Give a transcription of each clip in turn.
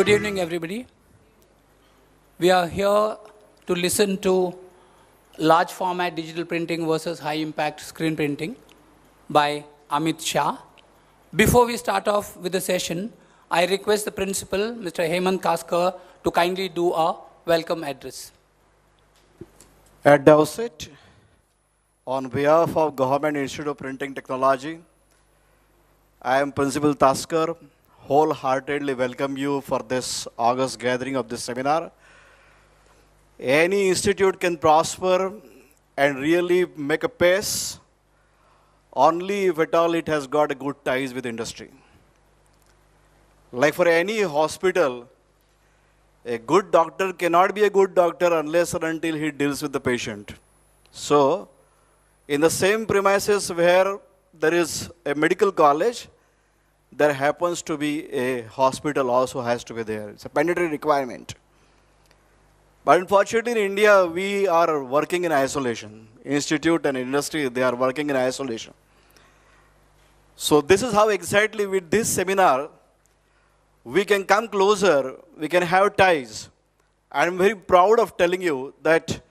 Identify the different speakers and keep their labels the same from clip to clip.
Speaker 1: Good evening, everybody. We are here to listen to large format digital printing versus high impact screen printing by Amit Shah. Before we start off with the session, I request the principal, Mr. Hemant Kaskar, to kindly do a welcome address.
Speaker 2: At the outset, on behalf of Government Institute of Printing Technology, I am Principal Taskar, wholeheartedly welcome you for this August gathering of this seminar. Any institute can prosper and really make a pace only if at all it has got a good ties with industry. Like for any hospital, a good doctor cannot be a good doctor unless and until he deals with the patient. So, in the same premises where there is a medical college, there happens to be a hospital also has to be there. It's a mandatory requirement. But unfortunately in India, we are working in isolation. Institute and industry, they are working in isolation. So this is how exactly with this seminar, we can come closer, we can have ties. I'm very proud of telling you that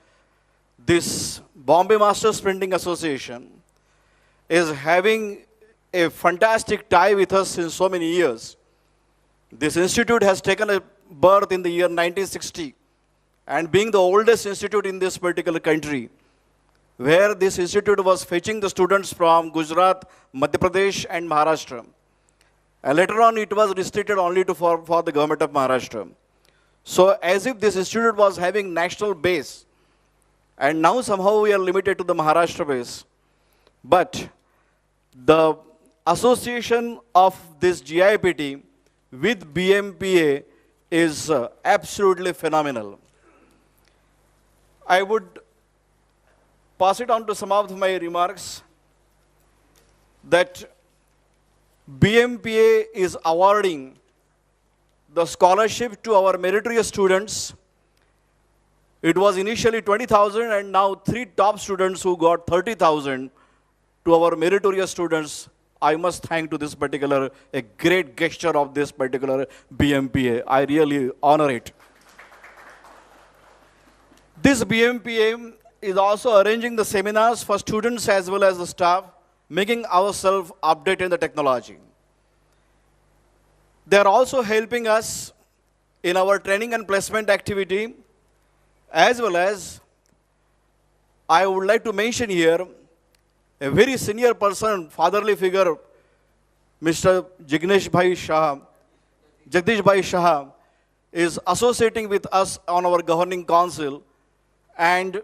Speaker 2: this Bombay Masters Printing Association is having a fantastic tie with us since so many years. This institute has taken a birth in the year 1960 and being the oldest institute in this particular country, where this institute was fetching the students from Gujarat, Madhya Pradesh and Maharashtra. And later on it was restricted only for the government of Maharashtra. So as if this institute was having national base, and now somehow we are limited to the Maharashtra base. But the association of this GIPT with BMPA is absolutely phenomenal. I would pass it on to some of my remarks that BMPA is awarding the scholarship to our meritorious students. It was initially 20,000 and now 3 top students who got 30,000 to our meritorious students. I must thank to this particular, a great gesture of this particular BMPA. I really honor it. This BMPA is also arranging the seminars for students as well as the staff, making ourselves update in the technology. They are also helping us in our training and placement activity, as well as I would like to mention here a very senior person, fatherly figure, Mr. Jagdish Bhai Shah, is associating with us on our governing council and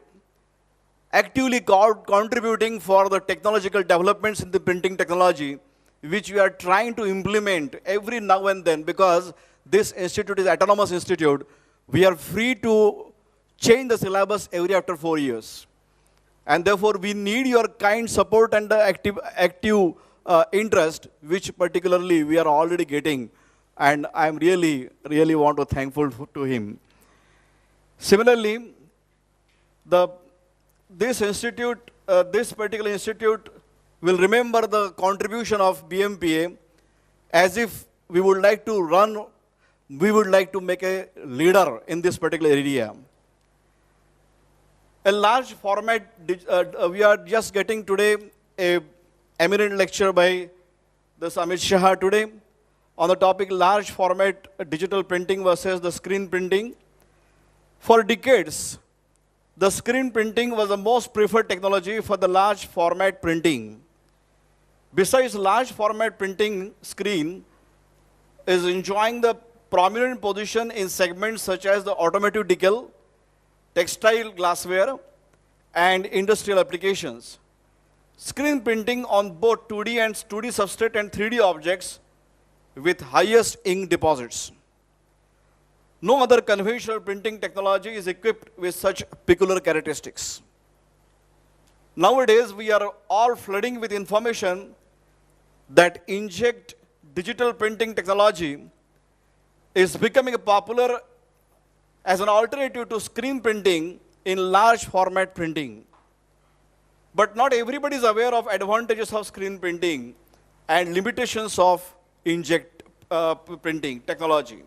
Speaker 2: actively contributing for the technological developments in the printing technology, which we are trying to implement every now and then, because this institute is autonomous institute. We are free to change the syllabus every after 4 years. And therefore, we need your kind support and active interest, which particularly we are already getting. And I'm really want to thankful to him. Similarly, this particular institute will remember the contribution of BMPA as if we would like to make a leader in this particular area. A large format, we are just getting today a eminent lecture by the Amit Shah today on the topic large format digital printing versus the screen printing. For decades, the screen printing was the most preferred technology for the large format printing. Besides large format printing, screen is enjoying the prominent position in segments such as the automotive decal, textile glassware, and industrial applications. Screen printing on both 2D and 2D substrate and 3D objects with highest ink deposits. No other conventional printing technology is equipped with such peculiar characteristics. Nowadays, we are all flooding with information that inkjet digital printing technology is becoming popular as an alternative to screen printing in large format printing. But not everybody is aware of advantages of screen printing and limitations of inkjet printing technology.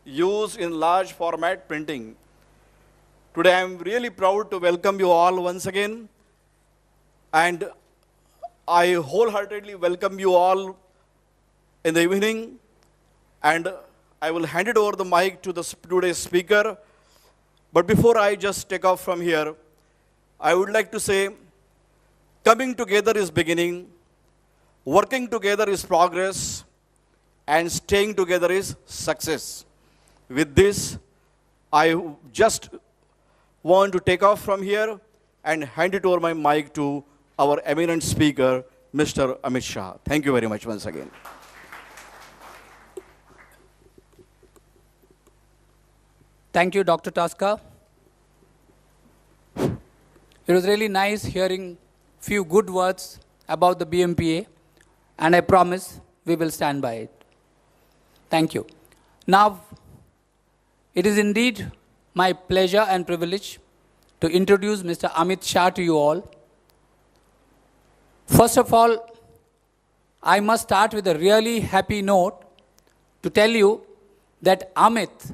Speaker 2: used in large format printing. Today I am really proud to welcome you all once again, and I wholeheartedly welcome you all in the evening, and I will hand it over the mic to today's speaker. But before I just take off from here, I would like to say, coming together is beginning, working together is progress, and staying together is success. With this, I just want to take off from here and hand it over my mic to our eminent speaker, Mr. Amit Shah. Thank you very much once again.
Speaker 1: Thank you, Dr. Taskar. It was really nice hearing few good words about the BMPA, and I promise we will stand by it. Thank you. Now, it is indeed my pleasure and privilege to introduce Mr. Amit Shah to you all. First of all, I must start with a really happy note to tell you that Amit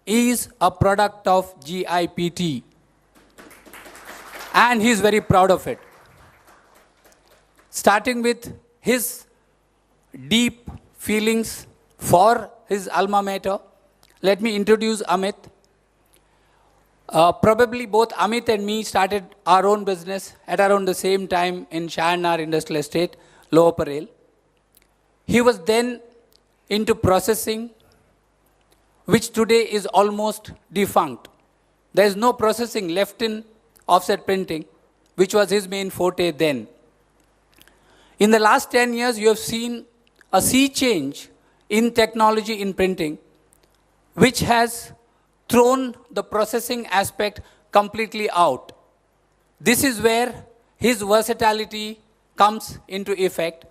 Speaker 1: is a product of GIPT, and he is very proud of it. Starting with his deep feelings for his alma mater, let me introduce Amit. Probably both Amit and me started our own business at around the same time in Shah & R Industrial Estate, Lower Parel. He was then into processing, which today is almost defunct. There is no processing left in offset printing, which was his main forte then. In the last 10 years, you have seen a sea change in technology in printing, which has thrown the processing aspect completely out. This is where his versatility comes into effect.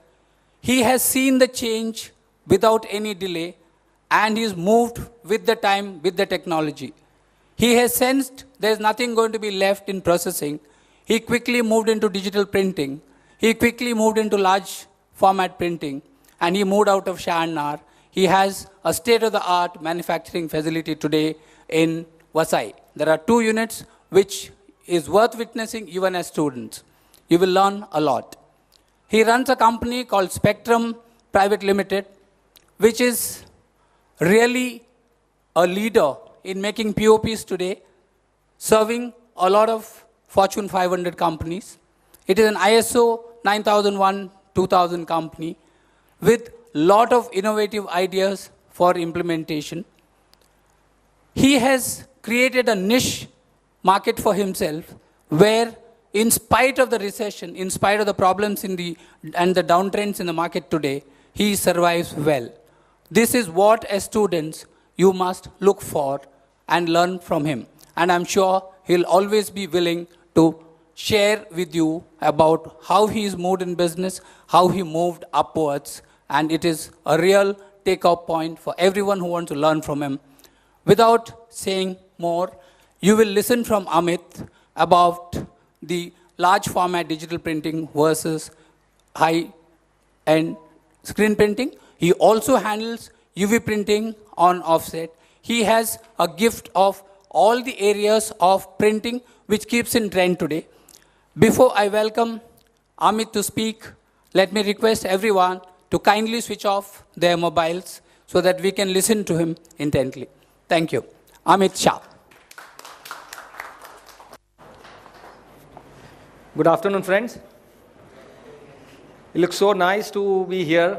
Speaker 1: He has seen the change without any delay, and he's moved with the time, with the technology. He has sensed there's nothing going to be left in processing. He quickly moved into digital printing. He quickly moved into large format printing, and he moved out of Shah & R. He has a state-of-the-art manufacturing facility today in Vasai. There are 2 units which is worth witnessing even as students. You will learn a lot. He runs a company called Spectrum Private Limited, which is really a leader in making POPs today, serving a lot of Fortune 500 companies. It is an ISO 9001-2000 company with lot of innovative ideas for implementation. He has created a niche market for himself where, in spite of the recession, in spite of the problems and the downtrends in the market today, he survives well. This is what, as students, you must look for and learn from him. And I'm sure he'll always be willing to share with you about how he's moved in business, how he moved upwards, and it is a real take-off point for everyone who wants to learn from him. Without saying more, you will listen from Amit about the large format digital printing versus high-end screen printing. He also handles UV printing on offset. He has a gift of all the areas of printing which keeps in trend today. Before I welcome Amit to speak, let me request everyone to kindly switch off their mobiles so that we can listen to him intently. Thank you. Amit Shah.
Speaker 3: Good afternoon, friends. It looks so nice to be here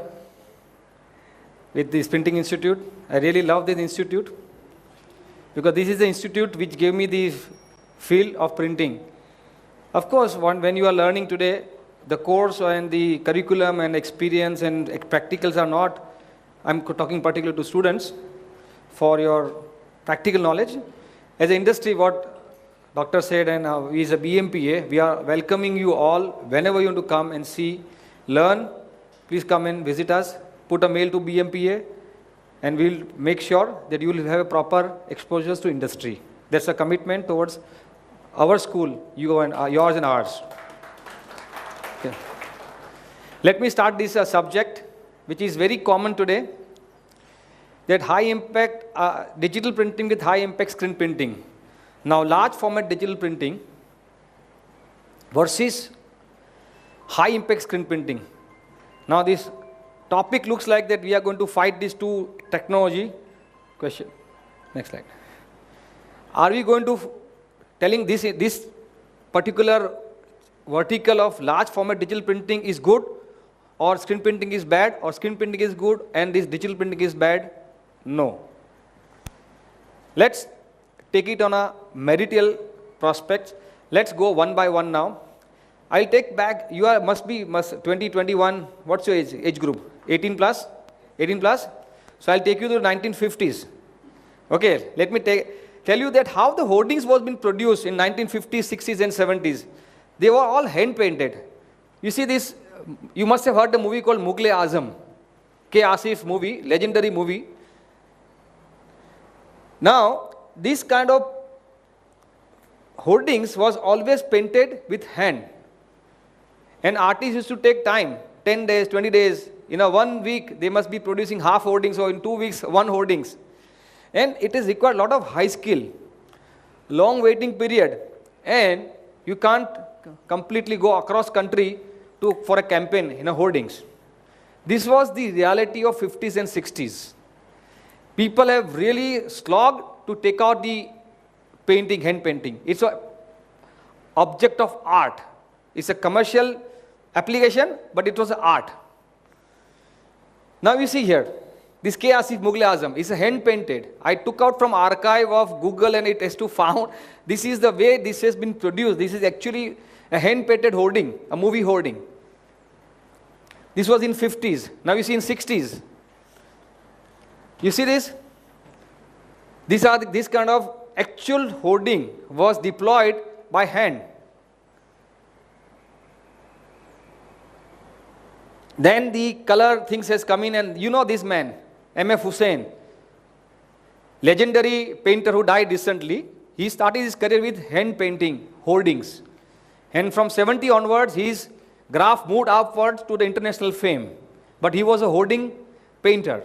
Speaker 3: with this Printing Institute. I really love this institute because this is the institute which gave me the field of printing. Of course, when you are learning today, the course and the curriculum and experience and practicals are not, I'm talking particularly to students, for your practical knowledge. As an industry, what Doctor said, and we as a BMPA, we are welcoming you all whenever you want to come and see, learn, please come and visit us, put a mail to BMPA, and we'll make sure that you will have a proper exposures to industry. That's a commitment towards our school, yours and ours. Okay. Let me start this subject, which is very common today. that high impact digital printing with high impact screen printing. Now large format digital printing versus high impact screen printing. Now this topic looks like that we are going to fight these two technology. Question. Next slide. Are we going to telling this particular vertical of large format digital printing is good, or screen printing is bad, or screen printing is good and this digital printing is bad? No. Let's take it on a marital prospect. Let's go one by one now. I'll take back, you are must 20, 21, what's your age group? 18 plus? 18 plus? So I'll take you to the 1950s. Okay, let me tell you that how the hoardings was been produced in 1950s, 60s and 70s. They were all hand painted. You see this, you must have heard the movie called Mughal-e-Azam. K. Asif movie, legendary movie. Now, this kind of hoardings was always painted with hand. And artists used to take time, 10 days, 20 days. In a 1 week, they must be producing half hoardings, or in 2 weeks, 1 hoardings. And it is required a lot of high skill, long waiting period, and you can't completely go across country for a campaign in a hoardings. This was the reality of 50s and 60s. People have really slogged to take out the painting, hand painting. It's an object of art. It's a commercial application, but it was an art. Now you see here, this K. Asif Mughal-e-Azam is hand painted. I took out from archive of Google and it has to found. This is the way this has been produced. This is actually a hand painted hoarding, a movie hoarding. This was in 50s. Now you see in 60s. You see this? This kind of actual hoarding was deployed by hand. Then the color things has come in, and you know this man, M.F. Hussain, legendary painter who died recently. He started his career with hand painting, hoardings. And from 70 onwards, his graph moved upwards to the international fame. But he was a hoarding painter.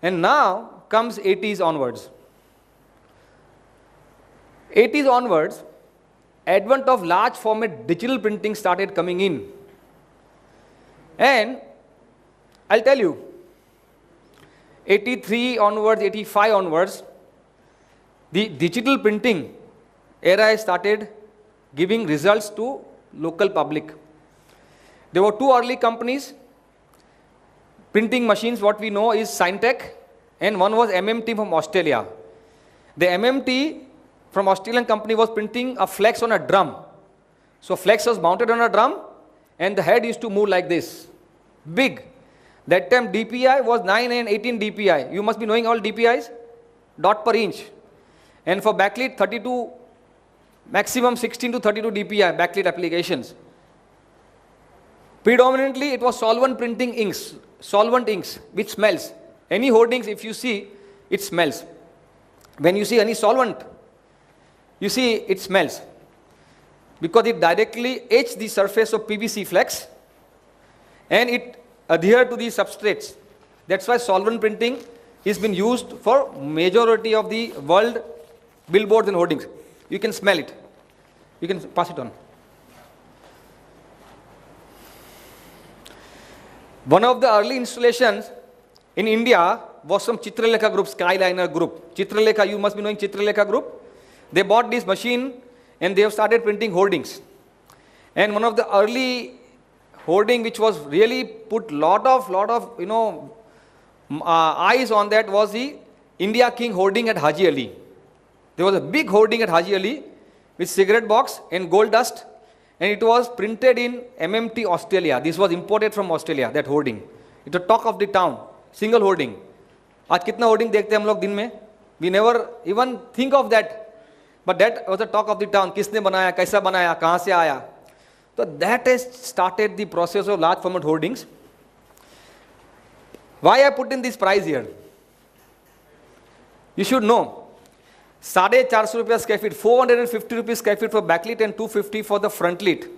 Speaker 3: And now comes 80s onwards. 80s onwards, advent of large format digital printing started coming in. And I'll tell you, 83 onwards, 85 onwards, the digital printing era started giving results to local public. There were 2 early companies, printing machines, what we know is Syntec, and one was MMT from Australia. The MMT from Australian company was printing a flex on a drum. So flex was mounted on a drum, and the head used to move like this, big. That time DPI was 9 and 18 DPI. You must be knowing all DPIs, dot per inch. And for backlit, 32, maximum 16 to 32 DPI, backlit applications. Predominantly, it was solvent printing inks, solvent inks, which smells. Any hoardings, if you see, it smells. When you see any solvent, you see it smells. Because it directly etches the surface of PVC flex, and it adheres to the substrates. That's why solvent printing has been used for majority of the world billboards and hoardings. You can smell it. You can pass it on. One of the early installations in India was some Chitralekha group, Skyliner group. Chitralekha, you must be knowing Chitralekha group. They bought this machine and they have started printing hoardings. And one of the early hoarding which was really put lot of eyes on that was the India King hoarding at Haji Ali. There was a big hoarding at Haji Ali with cigarette box and gold dust, and it was printed in MMT Australia. This was imported from Australia, that hoarding. It was talk of the town, single hoarding. आज कितना hoarding देखते हैं हम लोग दिन में? We never even think of that. But that was the talk of the town. किसने बनाया, कैसा बनाया, कहाँ से आया? So that has started the process of large format hoardings. Why I put in this price here? You should know. 450 rupees square feet, 450 rupees square feet for backlit and 250 for the frontlit.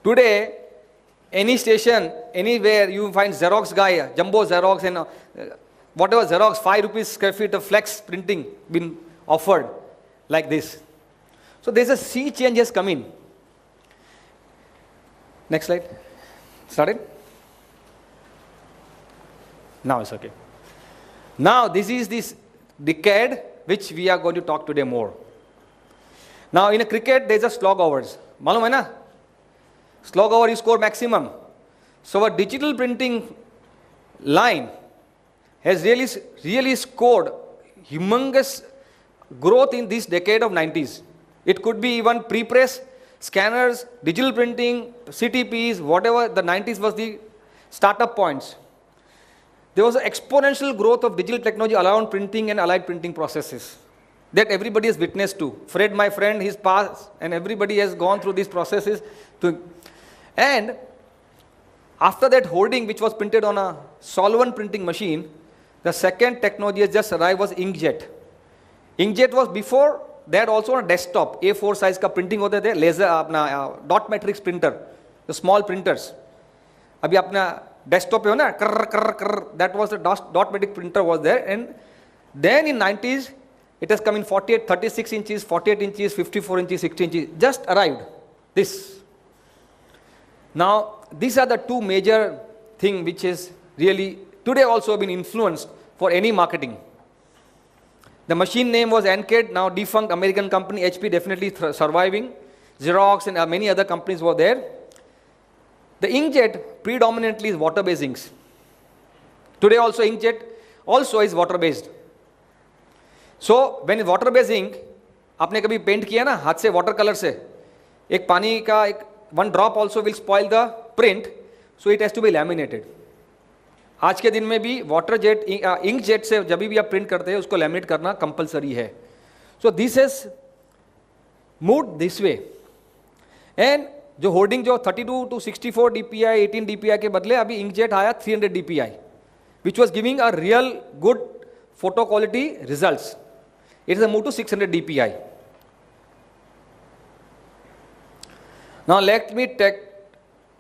Speaker 3: Today, any station, anywhere you find Xerox guy, Jumbo Xerox and whatever Xerox, 5 rupees square feet of flex printing been offered like this. So there's a sea change has come in. Next slide. Started? Now it's okay. Now this is this decade which we are going to talk today more. Now in a cricket there's a slog overs. मालूम है ना? Slog over you score maximum. So our digital printing line has really scored humongous growth in this decade of 90s. It could be even pre-press, scanners, digital printing, CTPs, whatever. The 90s was the startup points. There was an exponential growth of digital technology around printing and allied printing processes that everybody has witnessed to. Fred, my friend, his past, and everybody has gone through these processes. And after that hoarding, which was printed on a solvent printing machine, the second technology has just arrived was inkjet. Inkjet was before that also on a desktop, A4 size का printing होते थे, laser अपना dot matrix printer, the small printers. अभी अपना desktop पे हो ना, that was the dot matrix printer was there, and then in 90s it has come in 48, 36 inches, 48 inches, 54 inches, 60 inches, just arrived. This. Now these are the two major things which is really today also been influenced for any marketing. The machine name was Encade, now defunct American company, HP definitely surviving. Xerox and many other companies were there. The inkjet predominantly is water-based inks. Today also inkjet also is water-based. So when water-based ink, आपने कभी paint किया ना हाथ से water color से, एक पानी का एक one drop also will spoil the print, so it has to be laminated. आज के दिन में भी वाटर जेट इंक जेट से जब भी आप प्रिंट करते हैं उसको लैमिनेट करना कंपलसरी है. So this has moved this way. And जो होर्डिंग जो 32 to 64 DPI 18 DPI के बदले अभी इंक जेट आया 300 DPI which was giving a real good photo quality results. It is a move to 600 DPI. Now let me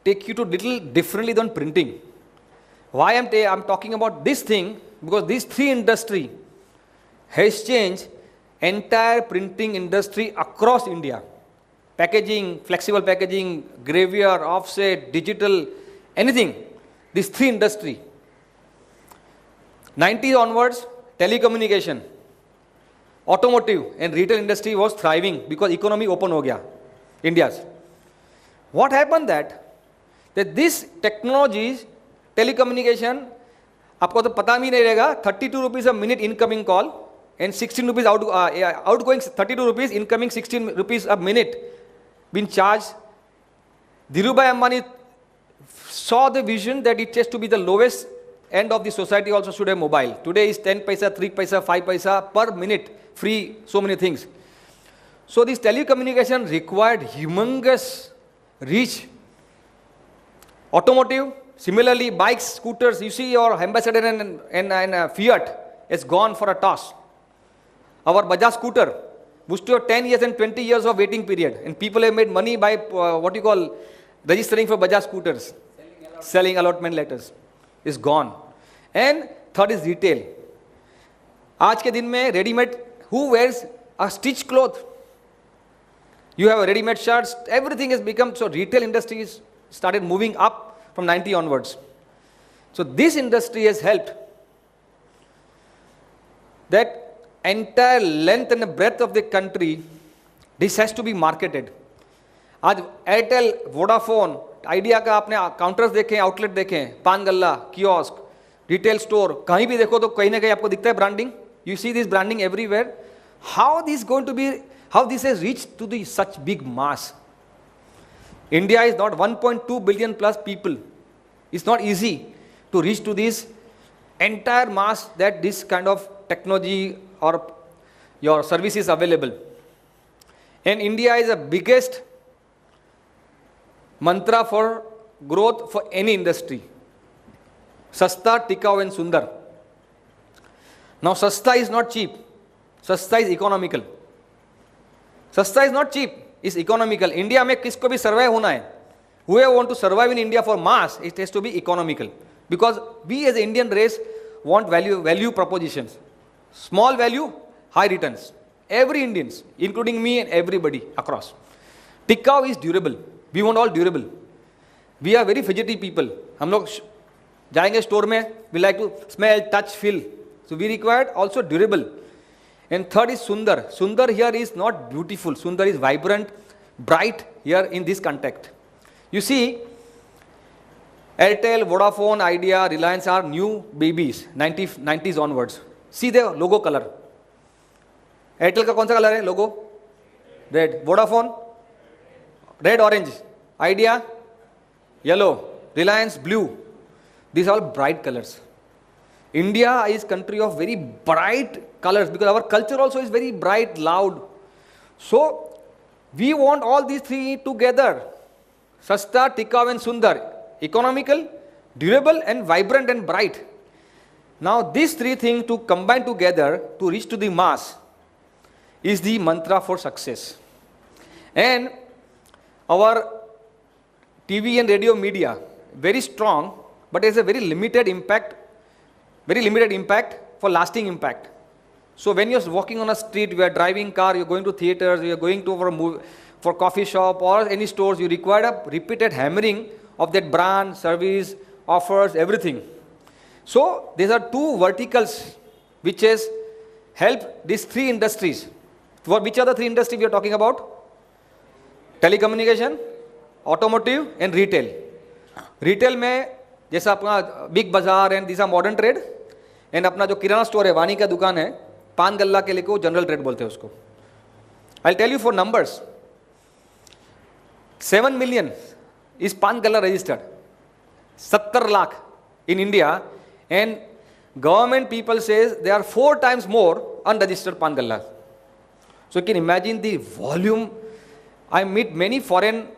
Speaker 3: take you to little differently than printing. Why I'm talking about this thing? Because these three industry has changed entire printing industry across India. Packaging, flexible packaging, gravure, offset, digital, anything. These three industry. 90s onwards, telecommunication, automotive and retail industry was thriving because economy open ho gaya, India's. What happened that this technologies, telecommunication, आपको तो पता भी नहीं रहेगा 32 rupees a minute incoming call and 16 rupees outgoing 32 rupees, incoming 16 rupees a minute being charged. Dhirubhai Ambani saw the vision that it has to be the lowest end of the society also should have mobile. Today is 10 paisa, 3 paisa, 5 paisa per minute, free, so many things. So this telecommunication required humongous reach. Automotive, similarly, bikes, scooters, you see your Ambassador and Fiat is gone for a toss. Our Bajaj scooter, which to have 10 years and 20 years of waiting period, and people have made money by what you call registering for Bajaj scooters, selling allotment letters, is gone. And third is retail. आज के दिन में ready-made, who wears a stitched cloth? You have a ready-made shirts, everything has become, so retail industry is started moving up from 90 onwards. So this industry has helped that entire length and breadth of the country, this has to be marketed. आज Airtel, Vodafone, Idea का आपने counters देखें, outlet देखें, पान गल्ला, kiosk, retail store, कहीं भी देखो तो कहीं ना कहीं आपको दिखता है branding. You see this branding everywhere. How this going to be? How this has reached to the such big mass? India is not 1.2 billion plus people. It's not easy to reach to this entire mass that this kind of technology or your service is available. And India is the biggest mantra for growth for any industry. Sasta, tikau and sundar. Now sasta is not cheap. Sasta is economical. Sasta is not cheap. Is economical. India में किसको भी survive होना है. Whoever want to survive in India for mass, it has to be economical. Because we as an Indian race want value propositions. Small value, high returns. Every Indians, including me and everybody across. टिकाऊ is durable. We want all durable. We are very fidgety people. हम लोग जाएंगे store में, we like to smell, touch, feel. So we required also durable. And third is Sundar. Sundar here is not beautiful. Sundar is vibrant, bright here in this context. You see, Airtel, Vodafone, Idea, Reliance are new babies, 90s onwards. See their logo color. Airtel का कौन सा colour है logo? Red. Vodafone? Red, orange. Idea? Yellow. Reliance? Blue. These are all bright colors. India is country of very bright colors because our culture also is very bright, loud. So, we want all these three together. Sasta, Tika and Sundar. Economical, durable and vibrant and bright. Now, these three things to combine together to reach to the mass is the mantra for success. And our TV and radio media, very strong, but has a very limited impact for lasting impact. So when you're walking on a street, you are driving car, you're going to theaters, you're going to for coffee shop or any stores, you require a repeated hammering of that brand, service, offers, everything. So these are two verticals which has helped these three industries. Which are the three industries we are talking about? Telecommunication, automotive and retail. Retail में जैसा अपना big बाजार and this modern trade and अपना जो किराना store है वाणी का दुकान है पान गल्ला के लिए को जनरल ट्रेड बोलते हैं उसको. I tell you for numbers 7 million is pan galla registered, 70 lakh in India, and government people says there are 4 times more unregistered pan gallas. So you can imagine the volume. I meet many foreign,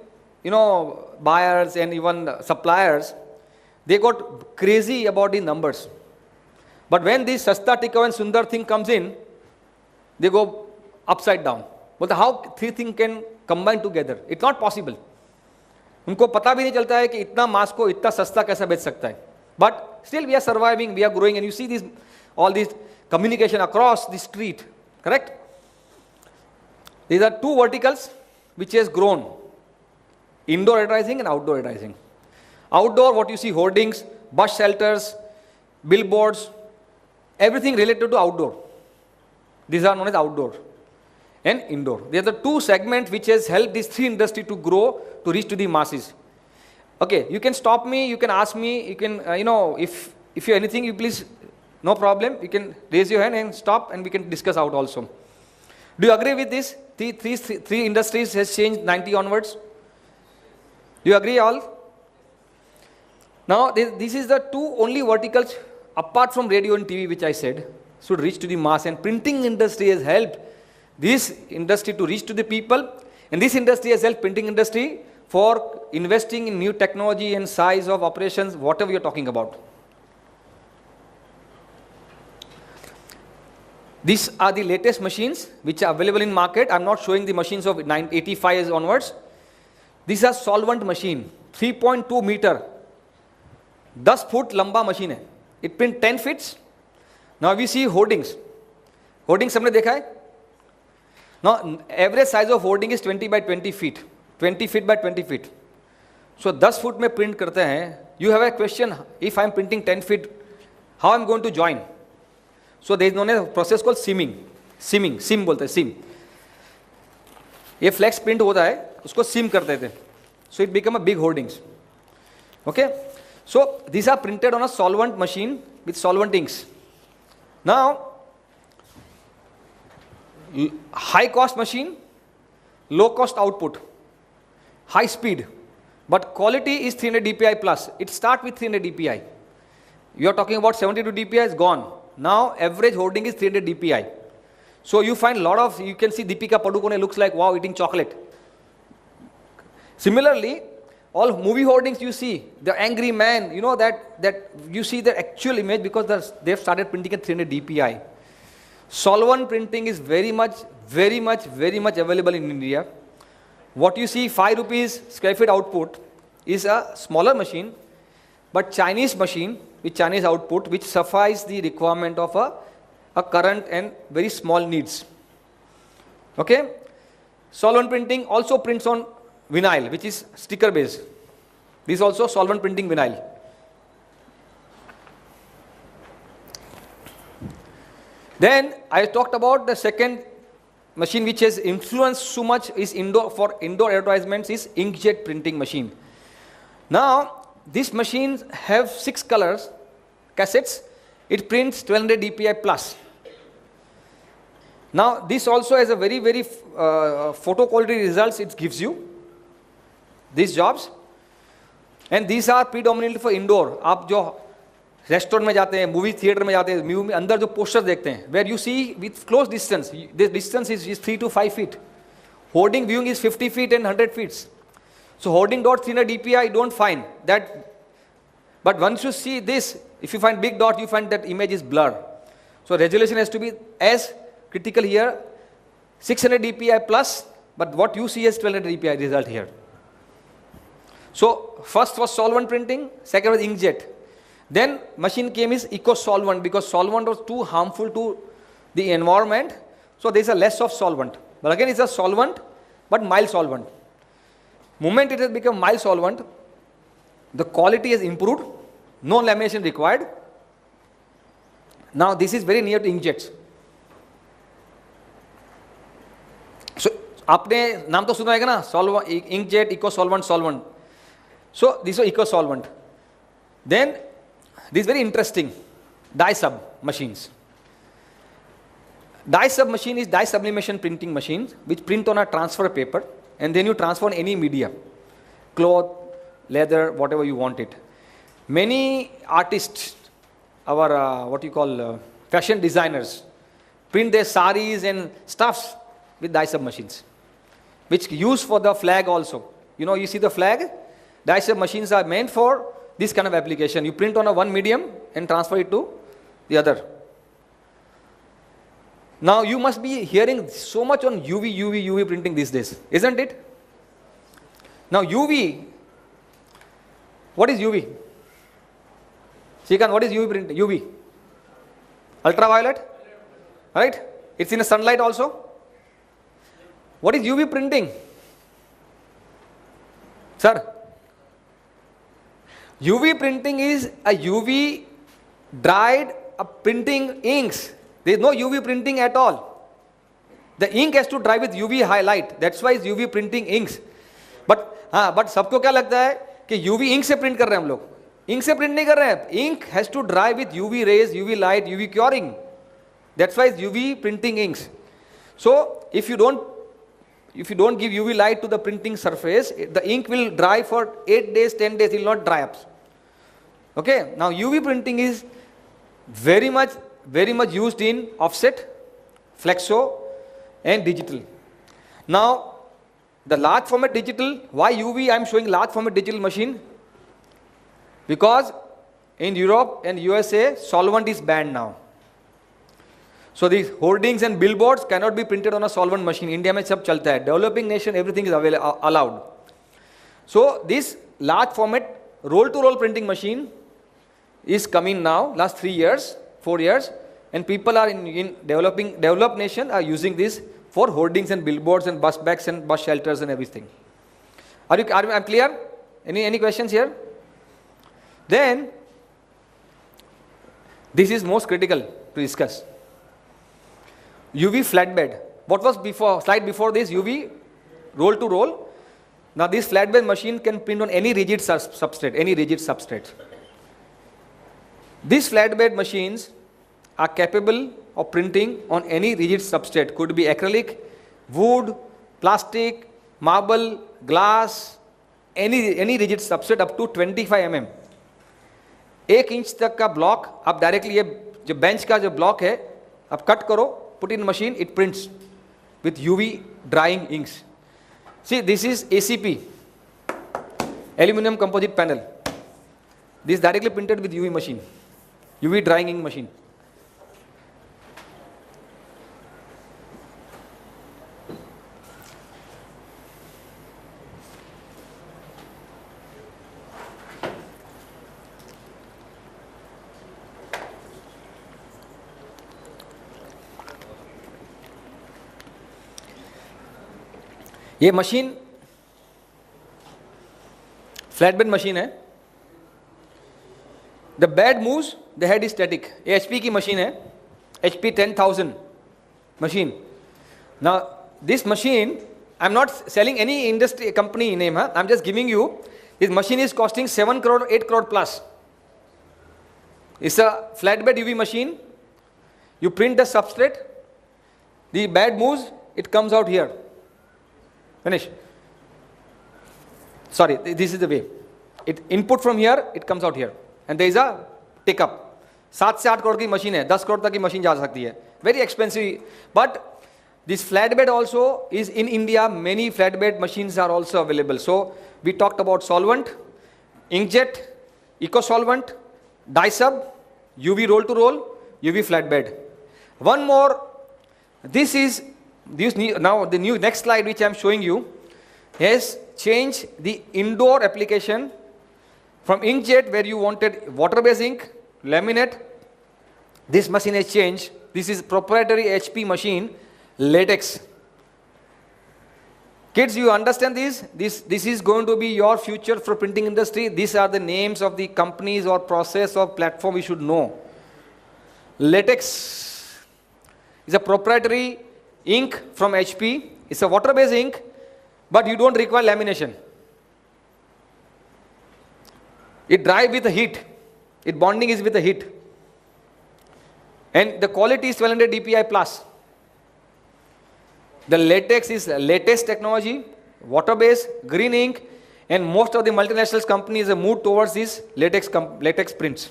Speaker 3: buyers and even suppliers. They got crazy about the numbers. But when this Sasta, Tika and Sundar thing comes in, they go upside down. But how three things can combine together? It's not possible. उनको पता भी नहीं चलता है कि इतना मास को इतना सस्ता कैसे बेच सकता है. But still we are surviving, we are growing, and you see all these communication across the street, correct? These are two verticals which has grown. Indoor advertising and outdoor advertising. Outdoor, what you see, hoardings, bus shelters, billboards, everything related to outdoor. These are known as outdoor and indoor. They are the two segments which has helped these three industries to grow, to reach to the masses. Okay, you can stop me, you can ask me, you can, if you have anything, you please, no problem, you can raise your hand and stop and we can discuss out also. Do you agree with this? Three industries has changed 90 onwards. Do you agree all? Now, this is the two only verticals apart from radio and TV which I said should reach to the mass, and printing industry has helped this industry to reach to the people, and this industry has helped printing industry for investing in new technology and size of operations, whatever you're talking about. These are the latest machines which are available in market. I'm not showing the machines of 85 onwards. These are solvent machine, 3.2 meter, 10 foot lamba machine है. It print 10 feet. Now we see hoardings. Hoardings हमने देखा है. Now average size of hoarding is 20 by 20 feet. 20 feet by 20 feet. So 10 foot में print करते हैं. You have a question, if I am printing 10 feet, how I am going to join? So there is known as a process called simming. Sim बोलते हैं, sim. ये flex print होता है, उसको sim करते थे. So it become a big hoardings. Okay? So these are printed on a solvent machine with solvent inks. Now, high cost machine, low cost output, high speed, but quality is 300 DPI plus. It starts with 300 DPI. You are talking about 72 DPI is gone. Now average hoarding is 300 DPI. So you find a lot of, you can see Deepika Padukone looks like wow eating chocolate. Similarly, all movie hoardings you see, the angry man, that you see the actual image because they've started printing at 300 DPI. Solvent printing is very much available in India. What you see 5 rupees square feet output is a smaller machine, but Chinese machine with Chinese output which suffice the requirement of a current and very small needs. Okay? Solvent printing also prints on vinyl, which is sticker based. This is also solvent printing vinyl. Then I talked about the second machine which has influenced so much is for indoor advertisements is inkjet printing machine. Now these machines have 6 colors, cassettes. It prints 1200 dpi plus. Now this also has a very photo quality results it gives you, these jobs, and these are predominantly for indoor. आप जो restaurant में जाते हैं, movie theatre में जाते हैं, movie में अंदर जो पोस्टर देखते हैं, where you see with close distance, the distance is 3 to 5 feet. Hoarding viewing is 50 feet and 100 feet. So hoarding dot 300 dpi, don't find that. But once you see this, if you find big dot, you find that image is blurred. So resolution has to be as critical here, 600 dpi plus, but what you see is 1200 dpi result here. So first was solvent printing, second was inkjet. Then machine came is eco solvent, because solvent was too harmful to the environment. So there is a less of solvent. But again it's a solvent, but mild solvent. Moment it has become mild solvent, the quality has improved, no lamination required. Now this is very near to inkjets. So आपने नाम तो सुना है ना, solvent, inkjet, eco solvent, solvent. So this is eco solvent. Then this is very interesting, dye sub machines. Dye sub machine is dye sublimation printing machines which print on a transfer paper, and then you transfer on any media, cloth, leather, whatever you want it. Many artists, our fashion designers, print their saris and stuffs with dye sub machines, which use for the flag also. You know, you see the flag, dye sub machines are meant for this kind of application. You print on a one medium and transfer it to the other. Now you must be hearing so much on UV printing these days, isn't it? Now UV, what is UV? Srikanth, what is UV printing? UV, ultraviolet, right? It's in the sunlight also. What is UV printing? Sir? UV printing is a UV dried printing inks. There is no UV printing at all. The ink has to dry with UV highlight. That's why it's UV printing inks. But सबको क्या लगता है कि UV ink से print कर रहे हैं हम लोग. Ink से print नहीं कर रहे हैं. Ink has to dry with UV rays, UV light, UV curing. That's why it's UV printing inks. So if you don't give UV light to the printing surface, the ink will dry for 8 days, 10 days, it will not dry up. Okay, now UV printing is very much used in offset, flexo and digital. Now the large format digital, why UV I am showing large format digital machine? Because in Europe and USA solvent is banned now. So these hoardings and billboards cannot be printed on a solvent machine. India mein sab chalta hai. Developing nation, everything is allowed. So this large format roll-to-roll printing machine is coming now, last 3 years, 4 years, and people are in developed nation are using this for hoardings and billboards and bus backs and bus shelters and everything. Are you clear? Any questions here? Then this is most critical to discuss. UV flatbed. What was slide before this? UV roll to roll. Now this flatbed machine can print on any rigid substrate. These flatbed machines are capable of printing on any rigid substrate. Could be acrylic, wood, plastic, marble, glass, any rigid substrate up to 25 mm. 1 inch तक का block आप directly, ये जो bench का जो block है आप cut करो, put in machine, it prints with UV drying inks. See, this is ACP, aluminum composite panel. This is directly printed with UV machine, UV drying ink machine. ये machine flatbed machine है. The bed moves, the head is static. ये HP की machine है, HP 10,000 machine. Now this machine, I'm not selling any industry company name, huh? I'm just giving you, this machine is costing 7 crore, 8 crore plus. It's a flatbed UV machine. You print the substrate, the bed moves, it comes out here. Finish. Sorry, this is the way. It input from here, it comes out here. And there is a take up. 7 से 8 करोड़ की machine है, 10 करोड़ तक की machine जा सकती है. Very expensive. But this flatbed also is in India. Many flatbed machines are also available. So we talked about solvent, inkjet, eco solvent, dye sub, UV roll to roll, UV flatbed. One more. This is now the new next slide which I am showing you has changed the indoor application from inkjet where you wanted water-based ink, laminate. This machine has changed. This is proprietary HP machine, latex. Kids, you understand this? This is going to be your future for printing industry. These are the names of the companies or process or platform you should know. Latex is a proprietary ink from HP. It's a water-based ink, but you don't require lamination. It dries with the heat. It bonding is with the heat. And the quality is 1200 DPI plus. The latex is latest technology, water-based, green ink, and most of the multinational companies have moved towards these latex prints.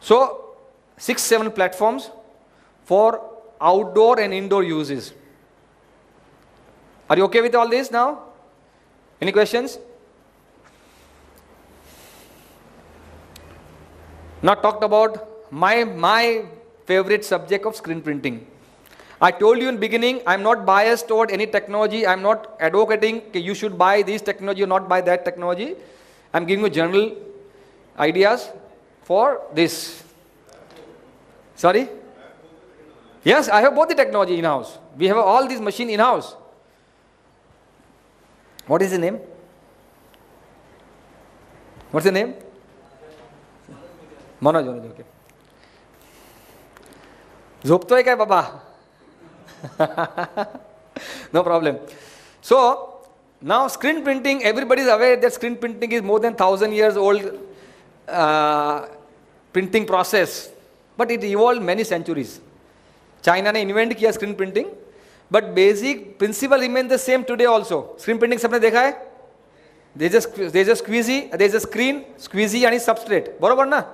Speaker 3: So, 6-7 platforms for outdoor and indoor uses. Are you okay with all this now? Any questions? Now talked about my favorite subject of screen printing. I told you in beginning, I'm not biased toward any technology. I'm not advocating that you should buy this technology or not buy that technology. I'm giving you general ideas for this. Sorry? Yes, I have both the technology in-house. We have all these machines in-house. What is the name? What's the name? Manoj, okay. झोपतोय काय बाबा? No problem. So now screen printing, everybody is aware that screen printing is more than 1,000 years old printing process, but it evolved many centuries. China ने invent किया screen printing, but basic principle remain the same today also. Screen printing सबने देखा है? There is a squeezy, there is a screen, squeezy and substrate. बरोबर ना?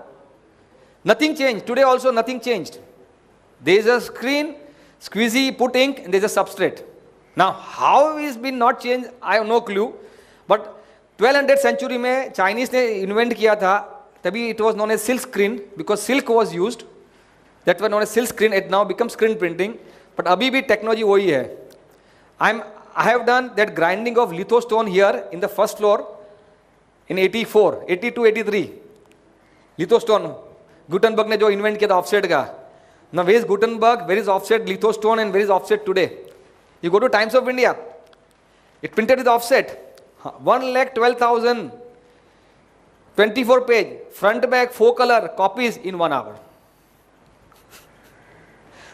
Speaker 3: Nothing changed. Today also nothing changed. There is a screen, squeezy, put ink, and there is a substrate. Now, how is been not changed, I have no clue. But 1200th century में Chinese ने invent किया था, तभी it was known as silk screen because silk was used. That was known as silk screen. It now becomes screen printing. But अभी भी technology वही है. I have done that grinding of lithostone here in the first floor in 82, 83. Lithostone. Gutenberg ने जो invent किया था offset का. Now where is Gutenberg, where is offset lithostone and where is offset today? You go to Times of India. It printed with offset. 1,12,000. 24 page. Front back 4 color copies in 1 hour.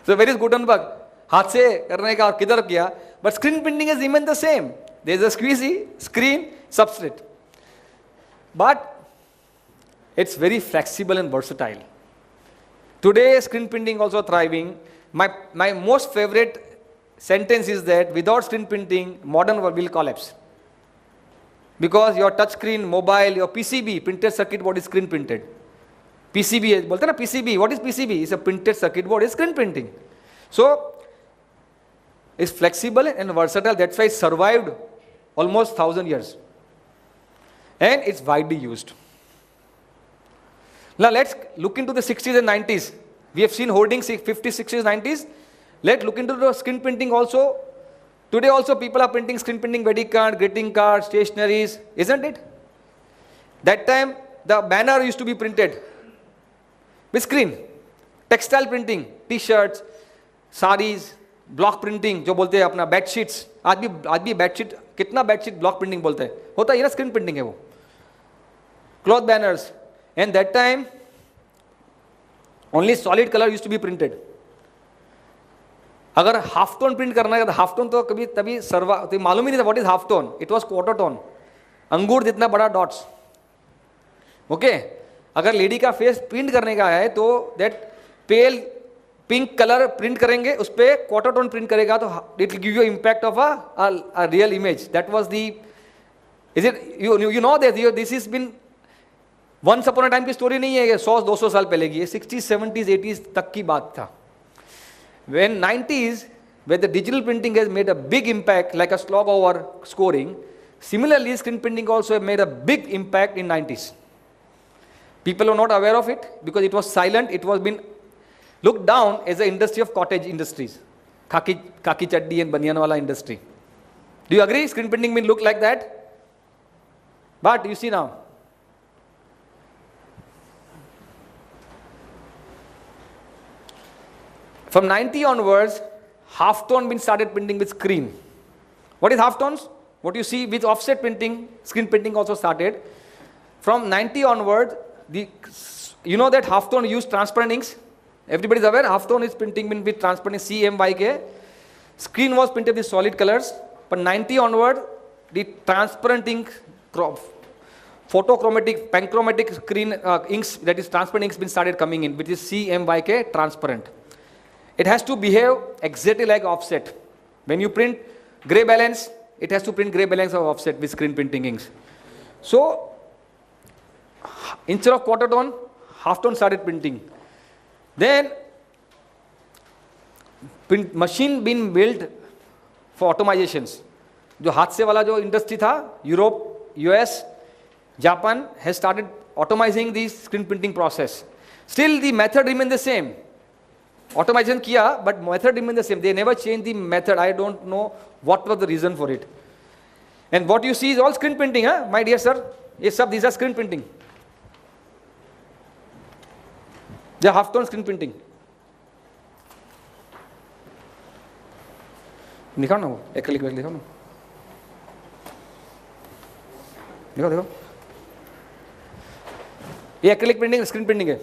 Speaker 3: So where is Gutenberg? हाथ से करने का और किधर किया? But screen printing has remained the same. There is a squeezy, screen, substrate. But it's very flexible and versatile. Today, screen printing also thriving. My most favorite sentence is that without screen printing, modern world will collapse. Because your touch screen, mobile, your PCB, printed circuit board is screen printed. PCB, बोलते ना PCB. What is PCB? It's a printed circuit board. It's screen printing. So it's flexible and versatile. That's why it survived almost 1,000 years, and it's widely used. Now let's look into the 60s and 90s. We have seen hoardings 50s, 60s, 90s. Let's look into the screen printing also. Today also people are printing screen printing wedding card, greeting cards, stationaries, isn't it? That time the banner used to be printed with screen. Textile printing, t-shirts, saris, block printing, जो बोलते हैं अपना bed sheets. आज भी bedsheet, कितना bedsheet block printing बोलते हैं, होता है ना, स्क्रीन प्रिंटिंग है वो. Cloth banners, and that time only solid colour used to be printed. अगर हाफ टोन प्रिंट करना है तो हाफ टोन तो कभी तभी तो मालूम ही नहीं था what is half tone. It was quarter tone, अंगूर जितना बड़ा डॉट्स. ओके, अगर लेडी का फेस प्रिंट करने का है तो that pale pink colour print करेंगे, उस पर क्वार्टर टोन प्रिंट करेगा तो it will give you impact of a real image. That was the, is it, you know that this is been once upon a time की story नहीं है, ये 100-200 साल पहले की, 60s 70s 80s तक की बात था. When 90s, where the digital printing has made a big impact, like a slog over scoring, similarly screen printing also made a big impact in 90s. People were not aware of it because it was silent. It was been looked down as the industry of cottage industries, khaki chaddi and banyan wala industry. Do you agree? Screen printing been looked like that, but you see now. From 90 onwards, half-tone been started printing with screen. What is half-tones? What you see with offset printing, screen printing also started. From 90 onward, you know that half-tone used transparent inks? Everybody is aware, half-tone is printing with transparent CMYK. Screen was printed with solid colors, but 90 onward, the transparent ink, photochromatic, panchromatic screen inks, that is transparent inks been started coming in, which is CMYK transparent. It has to behave exactly like offset. When you print gray balance, it has to print gray balance of offset with screen printing inks. So, instead of quarter tone, half tone started printing. Then, machine been built for automizations. जो हाथ से वाला जो industry था, Europe, US, Japan has started automizing the screen printing process. Still, the method remains the same. Automation kiya, but method remains the same. They never changed the method. I don't know what was the reason for it. And what you see is all screen printing, huh? My dear sir. Yes, sir, these are screen printing. They are half-tone screen printing. दिखाओ ना वो acrylic bag दिखाओ ना, दिखाओ दिखाओ, ये acrylic printing screen printing है.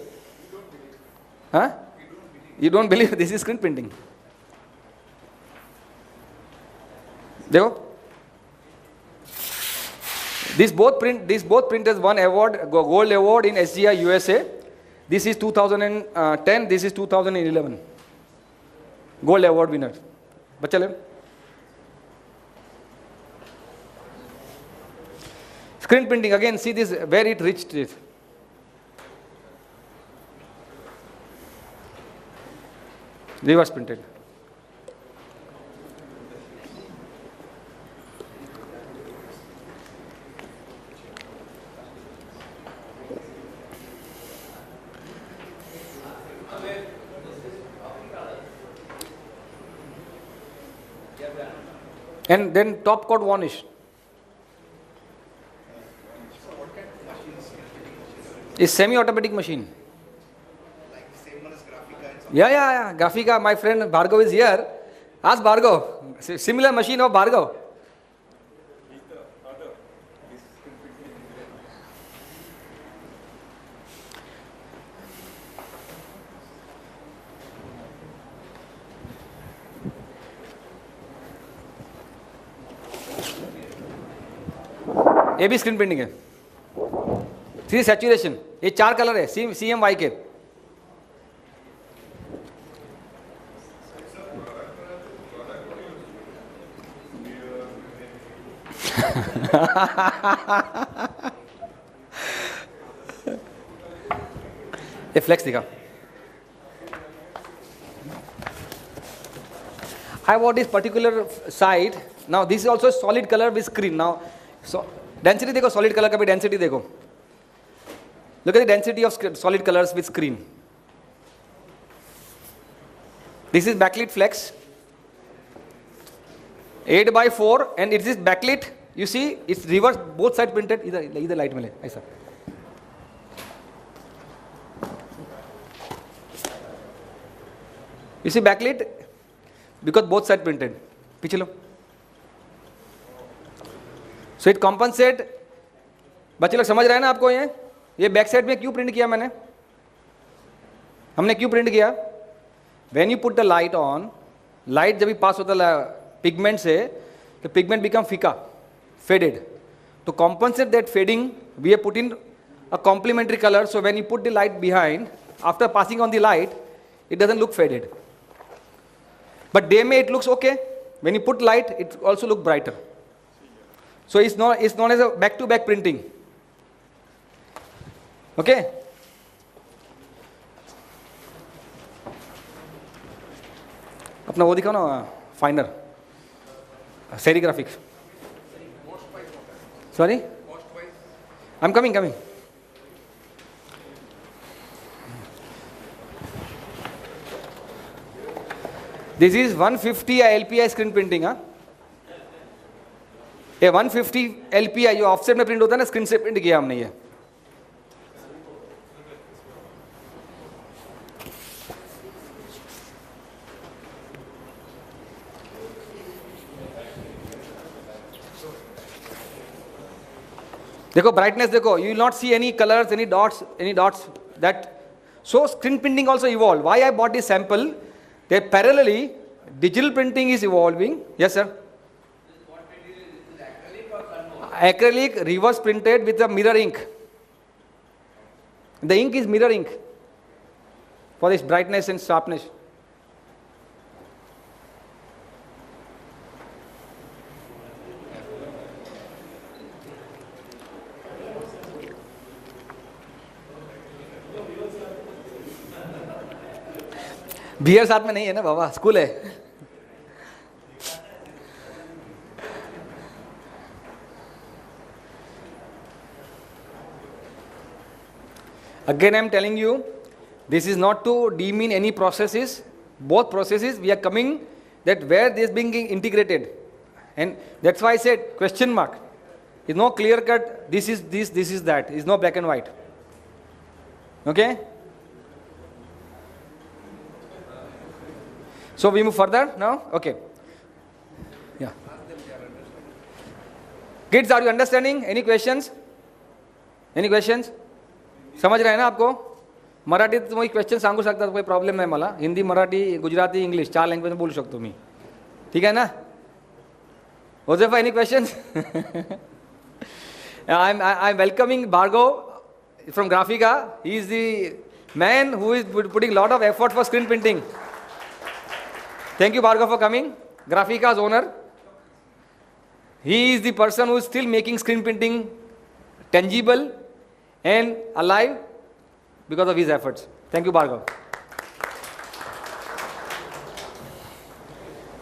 Speaker 3: हाँ, you don't believe this is screen printing. देखो, these both printers won award, gold award in SGI USA. This is 2010, this is 2011. Gold award winner. बच्चा ले. Screen printing, again, see this, where it reached it. Reverse printed. And then top coat varnish. It's semi-automatic machine. Yeah. Graphica, my friend Bhargav is here. Ask Bhargav. Similar machine of Bhargav. ये भी screen printing है. 3 saturation, ये 4 colour है, CMY के. ये flex दिखा. I want this particular side. Now this is also solid color with screen. Now, so density देखो, solid color का भी density देखो. Look at the density of solid colors with screen. This is backlit flex. 8x4 and it is backlit. You see, it's reverse, both sides printed. इधर light में ले ऐसा. You see backlit because both sides printed. पीछे लो. So it compensate. बच्चे लोग समझ रहे हैं ना आपको? ये बैक साइड में क्यों प्रिंट किया हमने क्यों प्रिंट किया? When you put the light on, light जब भी पास होता है पिगमेंट से, तो पिगमेंट बिकम फीका, faded. To compensate that fading, we have put in a complementary color, so when you put the light behind, after passing on the light, it doesn't look faded. But day may it looks okay. When you put light, it also look brighter. So it's known as a back-to-back printing. Okay? अपना वो दिखाओ ना, फाइनर, serigraphics. Sorry? I'm coming. This is 150 LPI screen printing. ये 150 LPI जो offset में print होता है ना, स्क्रीन से प्रिंट किया हमने ये. देखो ब्राइटनेस देखो, you will not see any colors, any dots that. So screen printing also evolved. Why I bought this sample? That parallelly digital printing is evolving. Yes sir. Acrylic reverse printed with a mirror ink. The ink is mirror ink for this brightness and sharpness. Beer साथ में नहीं है ना बाबा, school है. Again I am telling you, this is not to demean any processes. Both processes we are coming that where this being integrated, and that's why I said question mark. Is no clear cut. This is this. This is that. Is no black and white. Okay. So we move further now. Okay. Yeah. Kids, are you understanding? Any questions? Any questions? समझ रहे हैं ना आपको? मराठीत तुम्ही question सांगू शकता, कोई प्रॉब्लेम नाही मला. हिंदी, मराठी, गुजराती, इंग्लिश 4 लँग्वेज बोलू शकतो मी. ठीक आहे ना? Josefa, any questions? I'm welcoming Bhargav from Graphika. He is the man who is putting a lot of effort for screen printing. Thank you, Bhargav, for coming. Graphika's owner. He is the person who is still making screen printing tangible and alive because of his efforts. Thank you, Bhargav.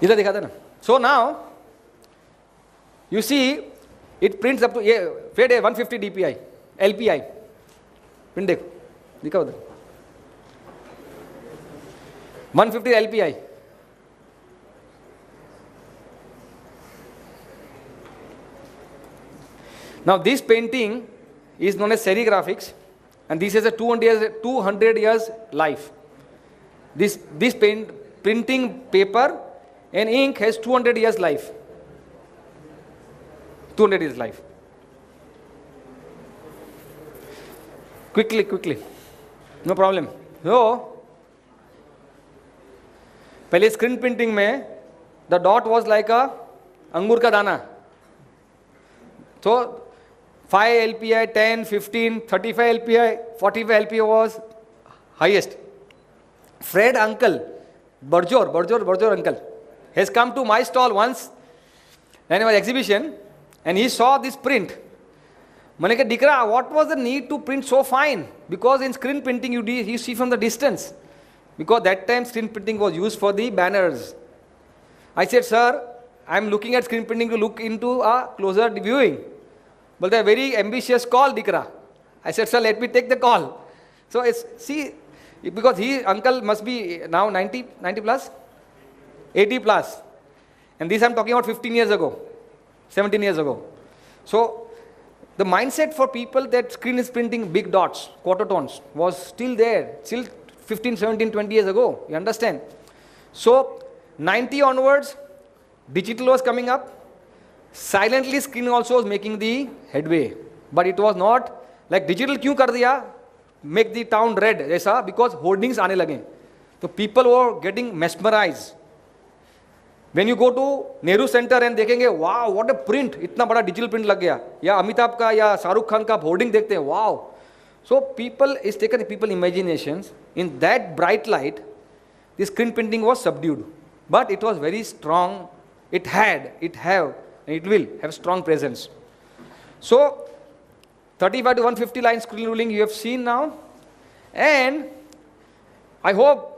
Speaker 3: इधर दिखाते ना. So now, you see, it prints up to FADE 150 DPI, LPI. Print देखो, दिखाओ उधर. 150 LPI. Now this painting is known as serigraphics, and this has a 200 years life. This printing paper and ink has 200 years life. 200 years life. Quickly. No problem. So, पहले screen printing में the dot was like a अंगूर का दाना. So 5 LPI, 10, 15, 35 LPI, 45 LPI was highest. Fred uncle, Barjor uncle, has come to my stall once and it was exhibition, and he saw this print. मैंने कहा दिकरा, what was the need to print so fine? Because in screen printing you see from the distance. Because that time screen printing was used for the banners. I said, sir, I am looking at screen printing to look into a closer viewing. But a very ambitious call, Dikra. I said, sir, let me take the call. So because uncle must be now 90 plus, 80 plus. And this I'm talking about 15 years ago, 17 years ago. So the mindset for people that screen is printing big dots, quarter tones, was still there, still 15, 17, 20 years ago. You understand? So 90 onwards, digital was coming up. Silently screen also was making the headway, but it was not like digital क्यों कर दिया, make the town red ऐसा, because hoardings आने लगे, तो people were getting mesmerized. When you go to Nehru Center and देखेंगे, wow, what a print, इतना बड़ा digital print लग गया, या अमिताभ का या शाहरुख खान का hoarding देखते हैं, wow. So people is taken people imaginations. In that bright light, the screen printing was subdued, but it was very strong. It have, and it will have strong presence. So 35 to 150 line screen ruling you have seen now, and I hope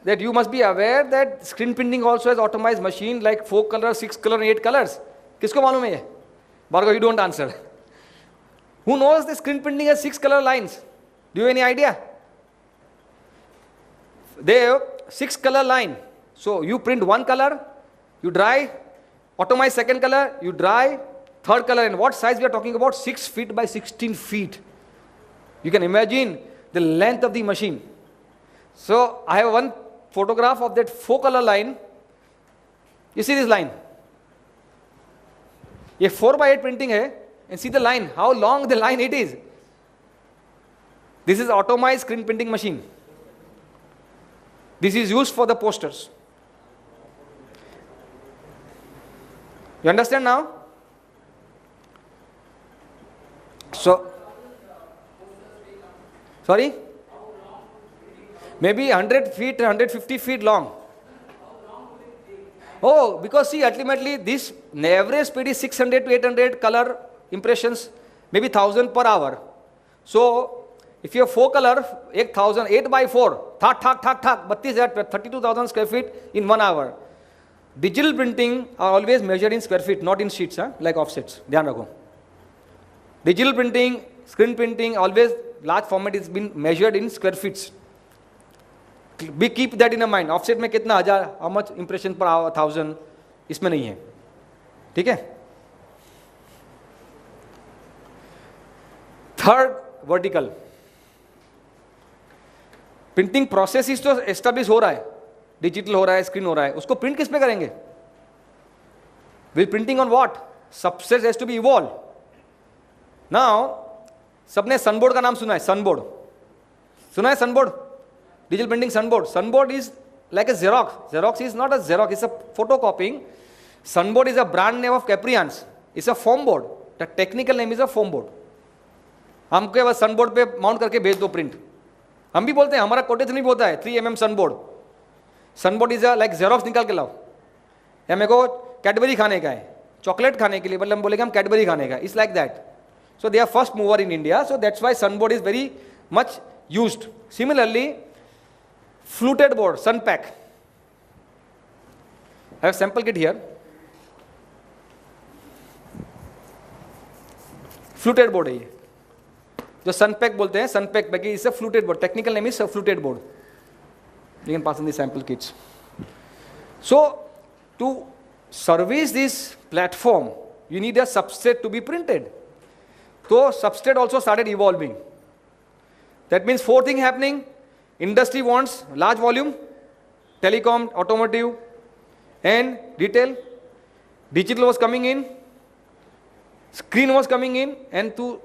Speaker 3: that you must be aware that screen printing also has automized machine like 4 colors, 6 colors, and 8 colors. किसको मालूम है ये? Bhargav, you don't answer. Who knows the screen printing has 6 color lines? Do you have any idea? They have 6 color line. So you print 1 color, you dry, automate second color, you dry, third color, and what size we are talking about? 6 feet by 16 feet. You can imagine the length of the machine. So I have one photograph of that 4 color line. You see this line? ये 4x8 printing है, and see the line, how long the line it is. This is automized screen printing machine. This is used for the posters. You understand now? So, sorry? Maybe 100 feet, 150 feet long. Oh, because see, ultimately this average speed is 600 to 800 color impressions, maybe 1000 per hour. So, if you have 4 color, 8000, 8 by 4, thak, 32,000 square feet in 1 hour. Digital printing are always measured in square feet, not in sheets, like offsets. Dhyan rakho. Digital printing, screen printing, always large format is been measured in square feet. We keep that in mind. Offset में कितना हजार, how much impression per hour, 1000, इसमें नहीं है, ठीक है? Third vertical. Printing process तो establish हो रहा है, डिजिटल हो रहा है, स्क्रीन हो रहा है, उसको प्रिंट किस पे करेंगे? Will printing on what? Subset has to be evolve. Now सबने सनबोर्ड का नाम सुना है, सनबोर्ड सुना है? Sunboard, digital printing Sunboard. Sunboard is like a xerox. Xerox is not a xerox, it's a photocopying. Sunboard is a brand name of Caprihans. It's a foam board. The technical name is a foam board. हमको बस sunboard पे mount करके भेज दो print. हम भी बोलते हैं, हमारा कोटेशन भी होता है 3 mm sunboard. Sunboard is like xerox निकाल के लाओ. या मेरे को कैडबरी खाने का है, चॉकलेट खाने के लिए, मतलब हम बोलेंगे हम कैडबरी खाने का. It's like that. So they are first mover in India, so that's why Sunboard is very much used. Similarly fluted board, Sunpack. I have sample kit here. Fluted board है ये, जो सनपैक बोलते हैं. Sunpack बाकी is a fluted board. Technical name is fluted board. You can pass on the sample kits. So to service this platform, you need a substrate to be printed. So substrate also started evolving. That means 4 things happening. Industry wants large volume, telecom, automotive, and retail. Digital was coming in, screen was coming in, and to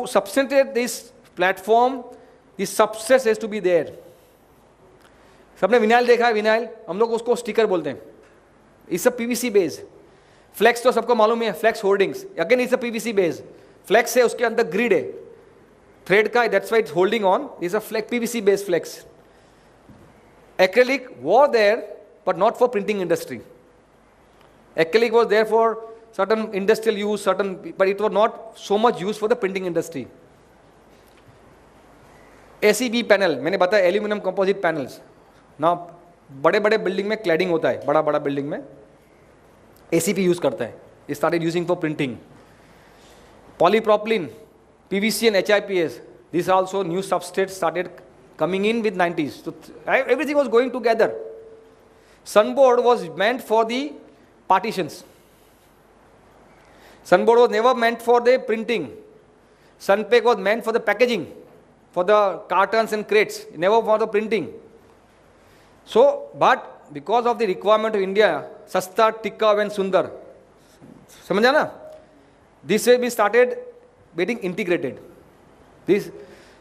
Speaker 3: substantiate this platform, the substrate has to be there. सबने vinyl देखा है? Vinyl हम लोग उसको sticker बोलते हैं. It's a PVC base. Flex तो सबको मालूम है, flex holdings again it's a PVC base. Flex है, उसके अंदर ग्रिड है थ्रेड का, that's why it's holding on. It's a flex, PVC base flex. Acrylic was there but not for printing industry. Acrylic was there for certain industrial use, certain, but it was not so much used for the printing industry. ACB panel, मैंने बताया aluminium composite panels ना. बड़े बड़े building में cladding होता है, बड़ा बड़ा बिल्डिंग में ACP यूज करता है. It started using for printing. Polypropylene, PVC and HIPS, these also new substrates started coming in with 90s. So everything was going together. Sunboard was meant for the partitions. Sunboard was never meant for the printing. Sunpack was meant for the packaging, for the cartons and crates, never for the printing. So, but because of the requirement of India, Sasta, Tikkav and Sundar. समझा ना? This way we started getting integrated. These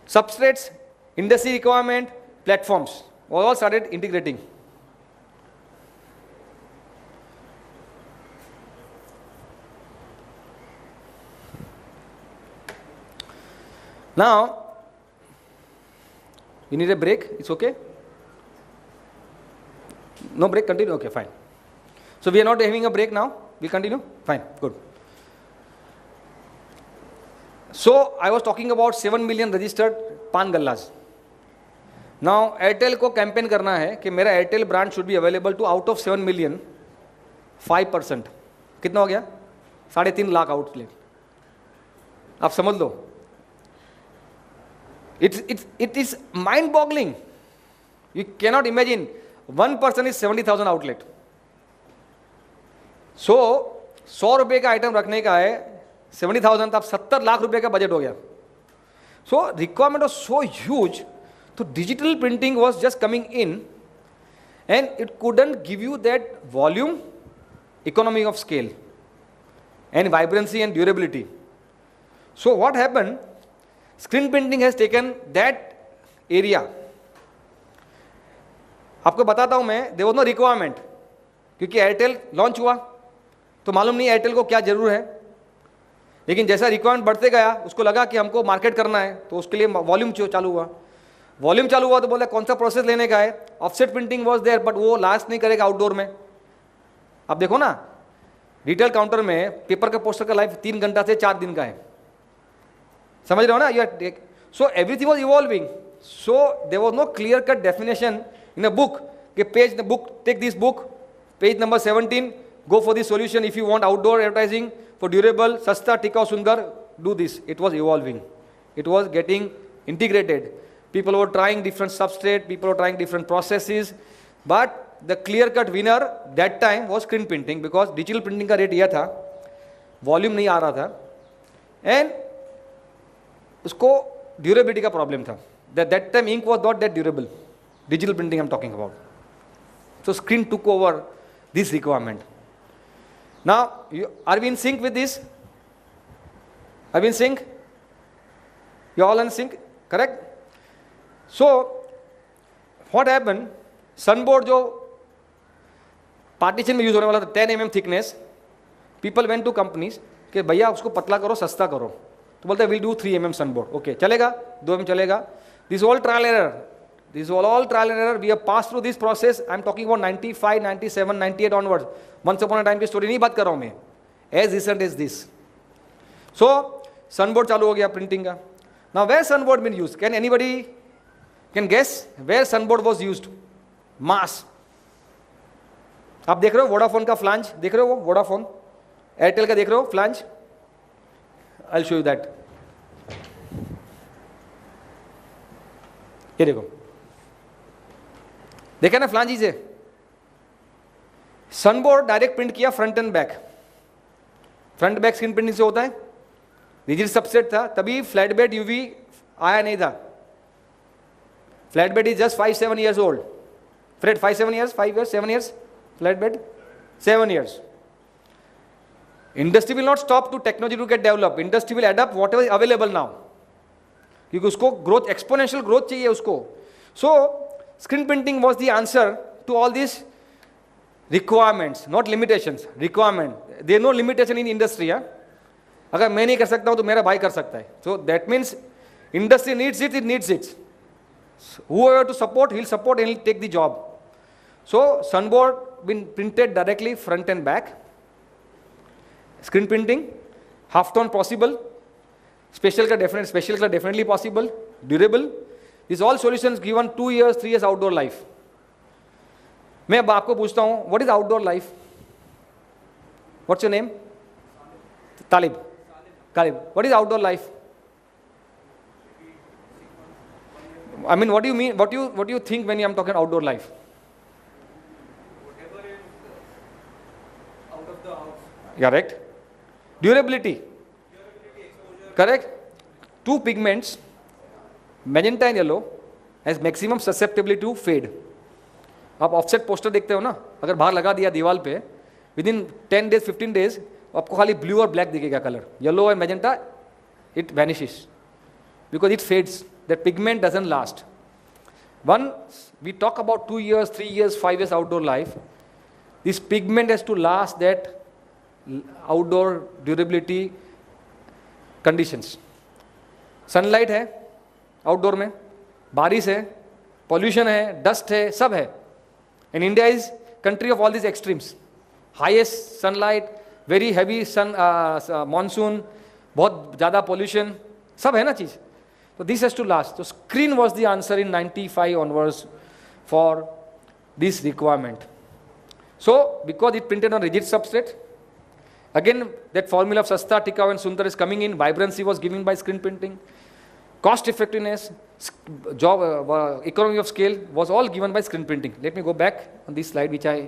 Speaker 3: substrates, industry requirement, platforms, all started integrating. Now, we need a break. It's okay? No break, continue? Okay, fine. So we are not having a break now. We continue? Fine, good. So I was talking about 7 million registered पान गल्लास. Now Airtel को campaign करना है कि मेरा Airtel brand should be available to out of 7 million 5%. कितना हो गया? 3.5 लाख आउटलेट. आप समझ लो. It is mind-boggling. You cannot imagine. 1% is 70,000 outlet. So 100 रुपये का आइटम रखने का है 70,000, तो आप 70 लाख रुपए का बजट हो गया. So requirement was so huge. So digital printing was just coming in, and it couldn't give you that volume, economy of scale, and vibrancy and durability. So what happened? Screen printing has taken that area. आपको बताता हूं मैं, there was no requirement, क्योंकि Airtel launch हुआ तो मालूम नहीं Airtel को क्या जरूर है. लेकिन जैसा रिक्वायरमेंट बढ़ते गया, उसको लगा कि हमको मार्केट करना है, तो उसके लिए वॉल्यूम चालू हुआ. वॉल्यूम चालू हुआ तो बोला कौन सा प्रोसेस लेने का है. Offset printing was there, but वो लास्ट नहीं करेगा आउटडोर में. आप देखो ना, रिटेल काउंटर में पेपर का पोस्टर का लाइफ 3 घंटा से 4 दिन का है. समझ रहे हो ना? You are so everything was evolving. So there was no clear cut definition in a book कि page book, take this book, page number 17, go for the solution if you want outdoor advertising for durable, sasta, tikau, sundar, do this. It was evolving. It was getting integrated. People were trying different substrate, people were trying different processes, but the clear-cut winner that time was screen printing, because digital printing का rate यह था, volume नहीं आ रहा था, and उसको durability का problem था. That time ink was not that durable. Digital printing I'm talking about. So screen took over this requirement. Now, are we in sync with this? Are we in sync? You all in sync? Correct? So, what happened? Sunboard जो partition में use होने वाला था 10 mm थिकनेस, people went to companies कि भैया उसको पतला करो, सस्ता करो. तो बोलते will do 3 mm sunboard. Okay, चलेगा, 2 mm चलेगा. This all trial error. This is all trial and error. We have passed through this process. I am talking about 95, 97, 98 onwards. Once upon a time की story नहीं बात कर रहा हूँ मैं. As recent as this. So sunboard चालू हो गया प्रिंटिंग का. Now where sunboard been used? Can anybody can guess where sunboard was used? Mass. आप देख रहे हो वोडाफोन का फ्लांज, देख रहे हो वो वोडाफोन, एयरटेल का देख रहे हो flange. I'll show you that. ये देखो, देखा ना फ्लांजीज है. सनबोर्ड डायरेक्ट प्रिंट किया front end back. Front back screen printing से होता है. रिजिड सबसेट था, तभी फ्लैट बेड यूवी आया नहीं था. Flatbed is just 5-7 years old. फ्रेड 5-7 years, 5 years, 7 years. Flatbed 7 years. Industry will not stop to technology to get develop. Industry will adapt whatever available now, क्योंकि उसको growth, exponential growth चाहिए उसको. सो screen printing was the answer to all these requirements, not limitations. Requirement. There is no limitation in industry. अगर मैं नहीं कर सकता हूँ तो मेरा भाई कर सकता है. So that means industry needs it, it needs it. Whoever to support, he'll support and he'll take the job. So sunboard been printed directly front and back. Screen printing, half tone possible. Special का definitely possible. Durable. These all solutions given 2 years, 3 years outdoor life. मैं अब आपको पूछता हूँ, what is outdoor life? What's your name? Talib. Talib. What is outdoor life? I mean, what do you mean? What do you think when I'm talking outdoor life?
Speaker 4: Whatever is out of the house.
Speaker 3: Correct. Durability.
Speaker 4: Exposure.
Speaker 3: Correct. 2 pigments, magenta and yellow, has maximum susceptibility to fade. आप offset poster देखते हो ना, अगर बाहर लगा दिया दीवार पे, विद इन 10 days 15 days आपको खाली ब्लू और ब्लैक दिखेगा colour, yellow and magenta it vanishes because it fades, that pigment doesn't last. Once we talk about 2 years, 3 years, 5 years outdoor life, this pigment has to last that outdoor durability conditions. Sunlight है outdoor में, बारिश है, pollution है, dust है, सब है. And India is country of all this extremes. Highest sunlight, very heavy sun monsoon, बहुत ज़्यादा पॉल्यूशन, सब है ना चीज़. So this has to last. So screen was the answer in 95 onwards for this requirement. So because it printed on rigid substrate, again that formula of Sasta, Tikau and Sundar is coming in. Vibrancy was given by screen printing. Cost effectiveness, job, economy of scale was all given by screen printing. Let me go back on this slide which I...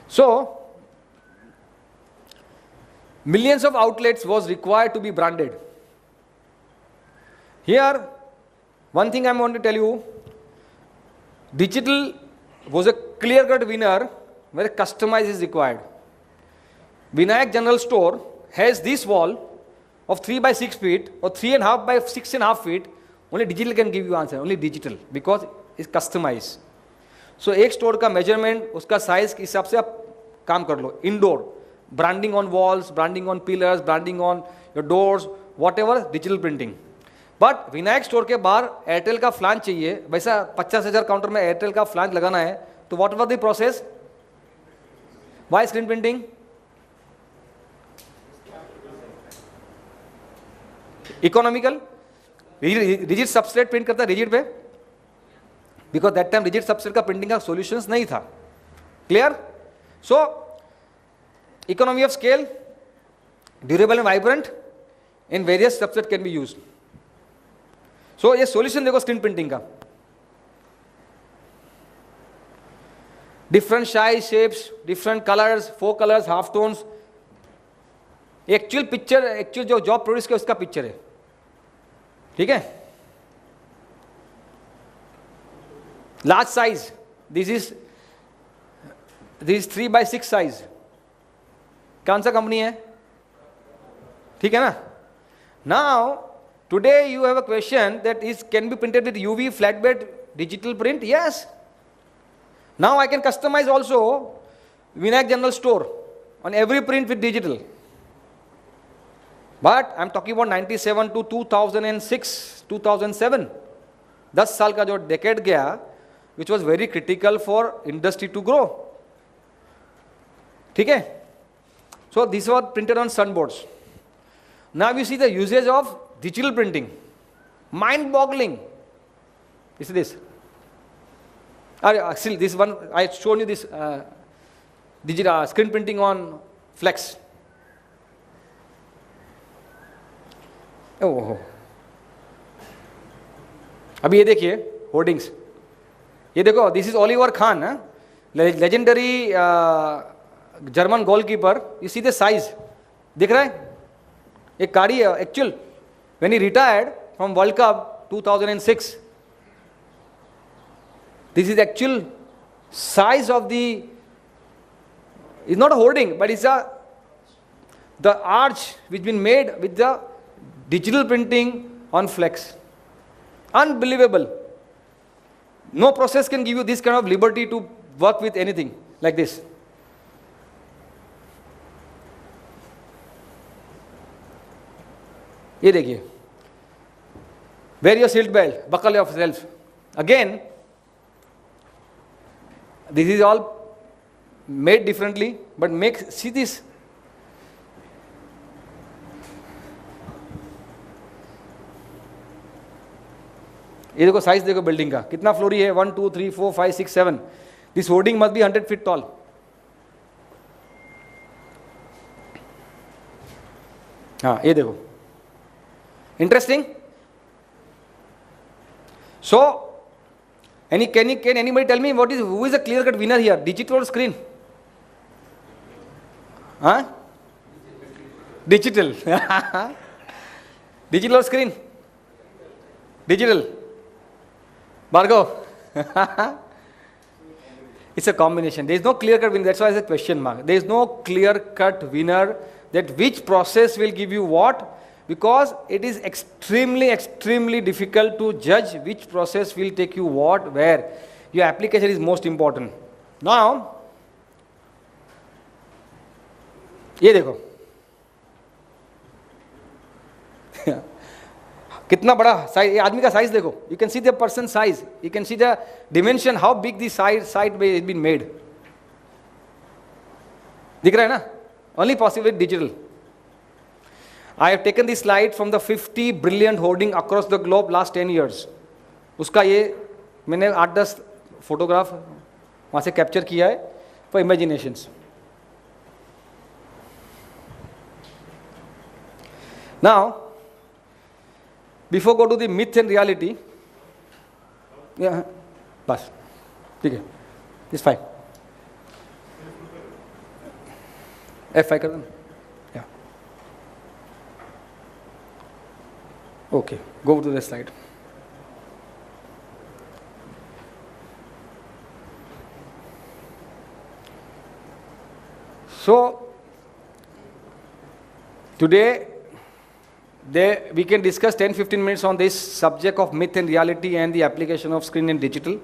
Speaker 3: So millions of outlets was required to be branded. Here, one thing I want to tell you, digital was a clear-cut winner where customize is required. Vinayak General Store has this wall of 3 by 6 feet or 3.5 by 6.5 feet. Only digital can give you answer, only digital, because it's customized. So एक store का measurement, उसका size के हिसाब से आप काम कर लो. Indoor branding on walls, branding on pillars, branding on your doors, whatever, digital printing. But Vinayak store के बाहर एयरटेल का फ्लांज चाहिए, वैसा 50,000 काउंटर में एयरटेल का फ्लांज लगाना है, तो what was the process? Why screen printing? Economical. Rigid substrate print करता है rigid पे, because that time rigid substrate का प्रिंटिंग का solutions नहीं था. Clear? So economy of scale, durable and vibrant, in various substrate can be used. So ये solution देखो screen printing का. Different size, shapes, different colors, 4 colors, half tones. Actual picture, actual जो job produce किया उसका picture है. ठीक है? Large size. This is 3 by 6 size. कौन सा कंपनी है? ठीक है ना? Now, today you have a question that is can be printed with UV flatbed digital print? Yes. Now I can customize also Vinayak General Store on every print with digital. But I'm talking about 97 to 2006, 2007. 10 साल का जो decade गया, which was very critical for industry to grow. ठीक है? So this was printed on sunboards. Now you see the usage of digital printing. Mind-boggling. You see this? Still, this one, I shown you this digital screen printing on flex. Oh. अभी ये देखिए hoardings. ये देखो, this is Oliver Kahn, legendary German goalkeeper. You see the size दिख रहा है, एक कारी है actual. When he retired from world cup 2006, this is actual size of the, is not a hoarding but is the arch which been made with the digital printing on flex. Unbelievable. No process can give you this kind of liberty to work with anything like this. ये देखिए, wear your seat belt, buckle your self. Again this is all made differently, but make see this. ये देखो size देखो building का, कितना flori है, 1 2 3 4 5 6 7. This hoarding must be 100 feet tall. हाँ ये देखो, interesting. So can anybody tell me who is the clear cut winner here, digital or screen? Digital. Digital or screen? Digital. Bhargav. It's a combination. There is no clear-cut winner. That's why it's a question mark. There is no clear-cut winner that which process will give you what, because it is extremely, extremely difficult to judge which process will take you what, where. Your application is most important. Now, ये देखो कितना बड़ा size, ये आदमी का size देखो. You can see the person size. You can see the dimension, how big the side has been made. दिख रहा है ना? Only possible with digital. I have taken this slide from the 50 brilliant hoarding across the globe last 10 years. उसका ये मैंने 8-10 photograph वहाँ से capture किया है for imaginations. Now, before go to the myth and reality, yeah, बस ठीक है, it's fine. F5 कर देना. Yeah. Okay, go to the slide. So, today we can discuss 10-15 minutes on this subject of myth and reality and the application of screen and digital.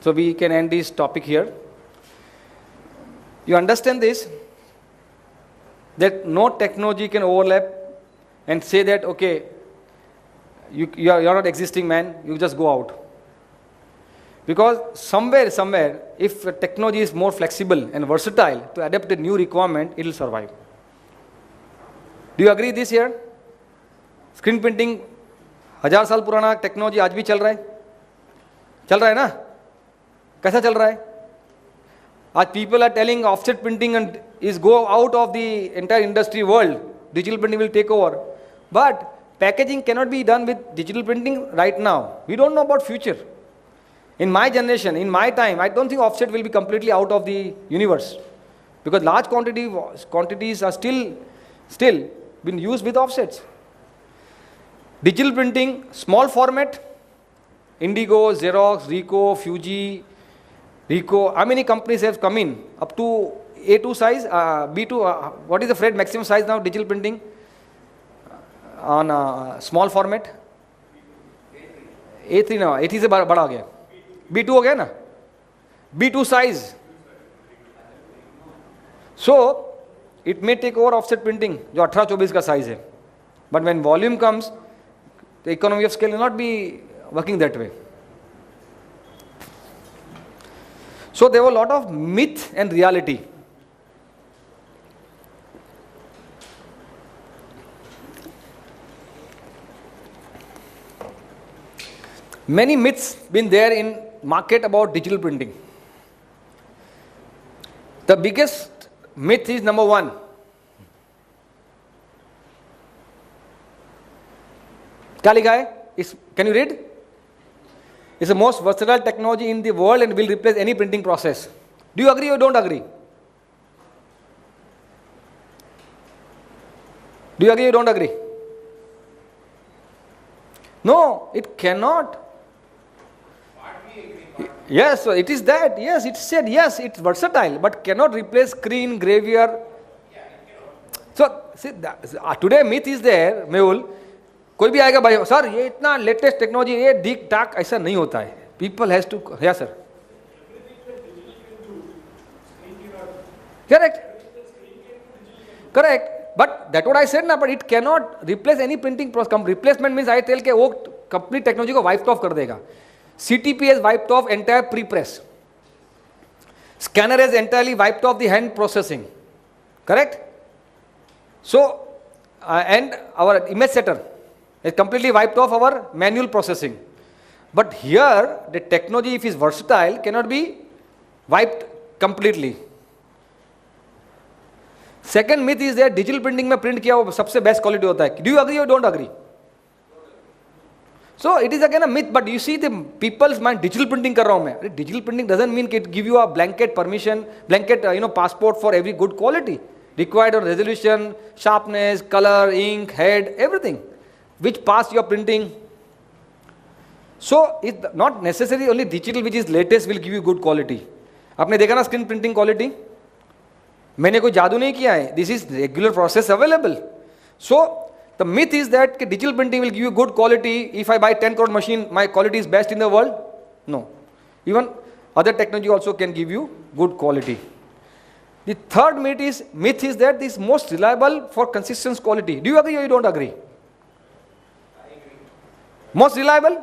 Speaker 3: So we can end this topic here. You understand this? That no technology can overlap and say that, okay, you are not existing, man, you just go out. Because somewhere, if technology is more flexible and versatile to adapt a new requirement, it will survive. Do you agree this here? Screen printing 1000 साल पुराना technology आज भी चल रहा है ना? कैसा चल रहा है? आज people are telling offset printing and is go out of the entire industry world. Digital printing will take over. But packaging cannot be done with digital printing right now. We don't know about future. In my generation, in my time, I don't think offset will be completely out of the universe, because large quantities are still being used with offsets. Digital printing, small format, Indigo, Xerox, Ricoh, Fuji, Ricoh, how many companies have come in up to A2 size, B2, what is the Fred maximum size now, digital printing on small format? A3 now, A3 से बड़ा हो गया. B2 हो गया ना, B2 size. So it may take over offset printing जो 18-24 का size है. But when volume comes, the economy of scale will not be working that way. So there were a lot of myth and reality. Many myths been there in market about digital printing. The biggest myth is number 1. क्या लिखा है? Can you read? It's the most versatile technology in the world and will replace any printing process. Do you agree or don't agree? Do you agree or don't agree? No, it cannot. Yes, so it is that. Yes, it said yes, it's versatile, but cannot replace screen, gravure. So see, today myth is there, Mehul. कोई भी आएगा भाई sir ये इतना latest technology ये दिख टाक ऐसा नहीं होता है. People has to, yeah sir. Correct. But that's what I said ना. But it cannot replace any printing process. Replacement means I tell के वो complete technology को wiped off कर देगा. CTP has wiped off entire pre-press. Scanner has entirely wiped off the hand processing. Correct? So, and our image setter has completely wiped off our manual processing. But here, the technology, if it's versatile, cannot be wiped completely. Second myth is that digital printing में print किया वो सबसे best quality होता है. Do you agree or don't agree? So it is again a myth, but you see the people's mind, digital printing कर रहा हूँ मैं. Digital printing doesn't mean it give you a blanket permission, blanket passport for every good quality. Required on resolution, sharpness, color, ink, head, everything, which pass your printing. So it's not necessarily only digital which is latest will give you good quality. आपने देखा ना screen printing quality, मैंने कोई जादू नहीं किया है, this is regular process available. So the myth is that digital printing will give you good quality. If I buy 10 crore machine, my quality is best in the world? No. Even other technology also can give you good quality. The third myth is that this is most reliable for consistent quality. Do you agree or you don't agree?
Speaker 4: I agree.
Speaker 3: Most reliable?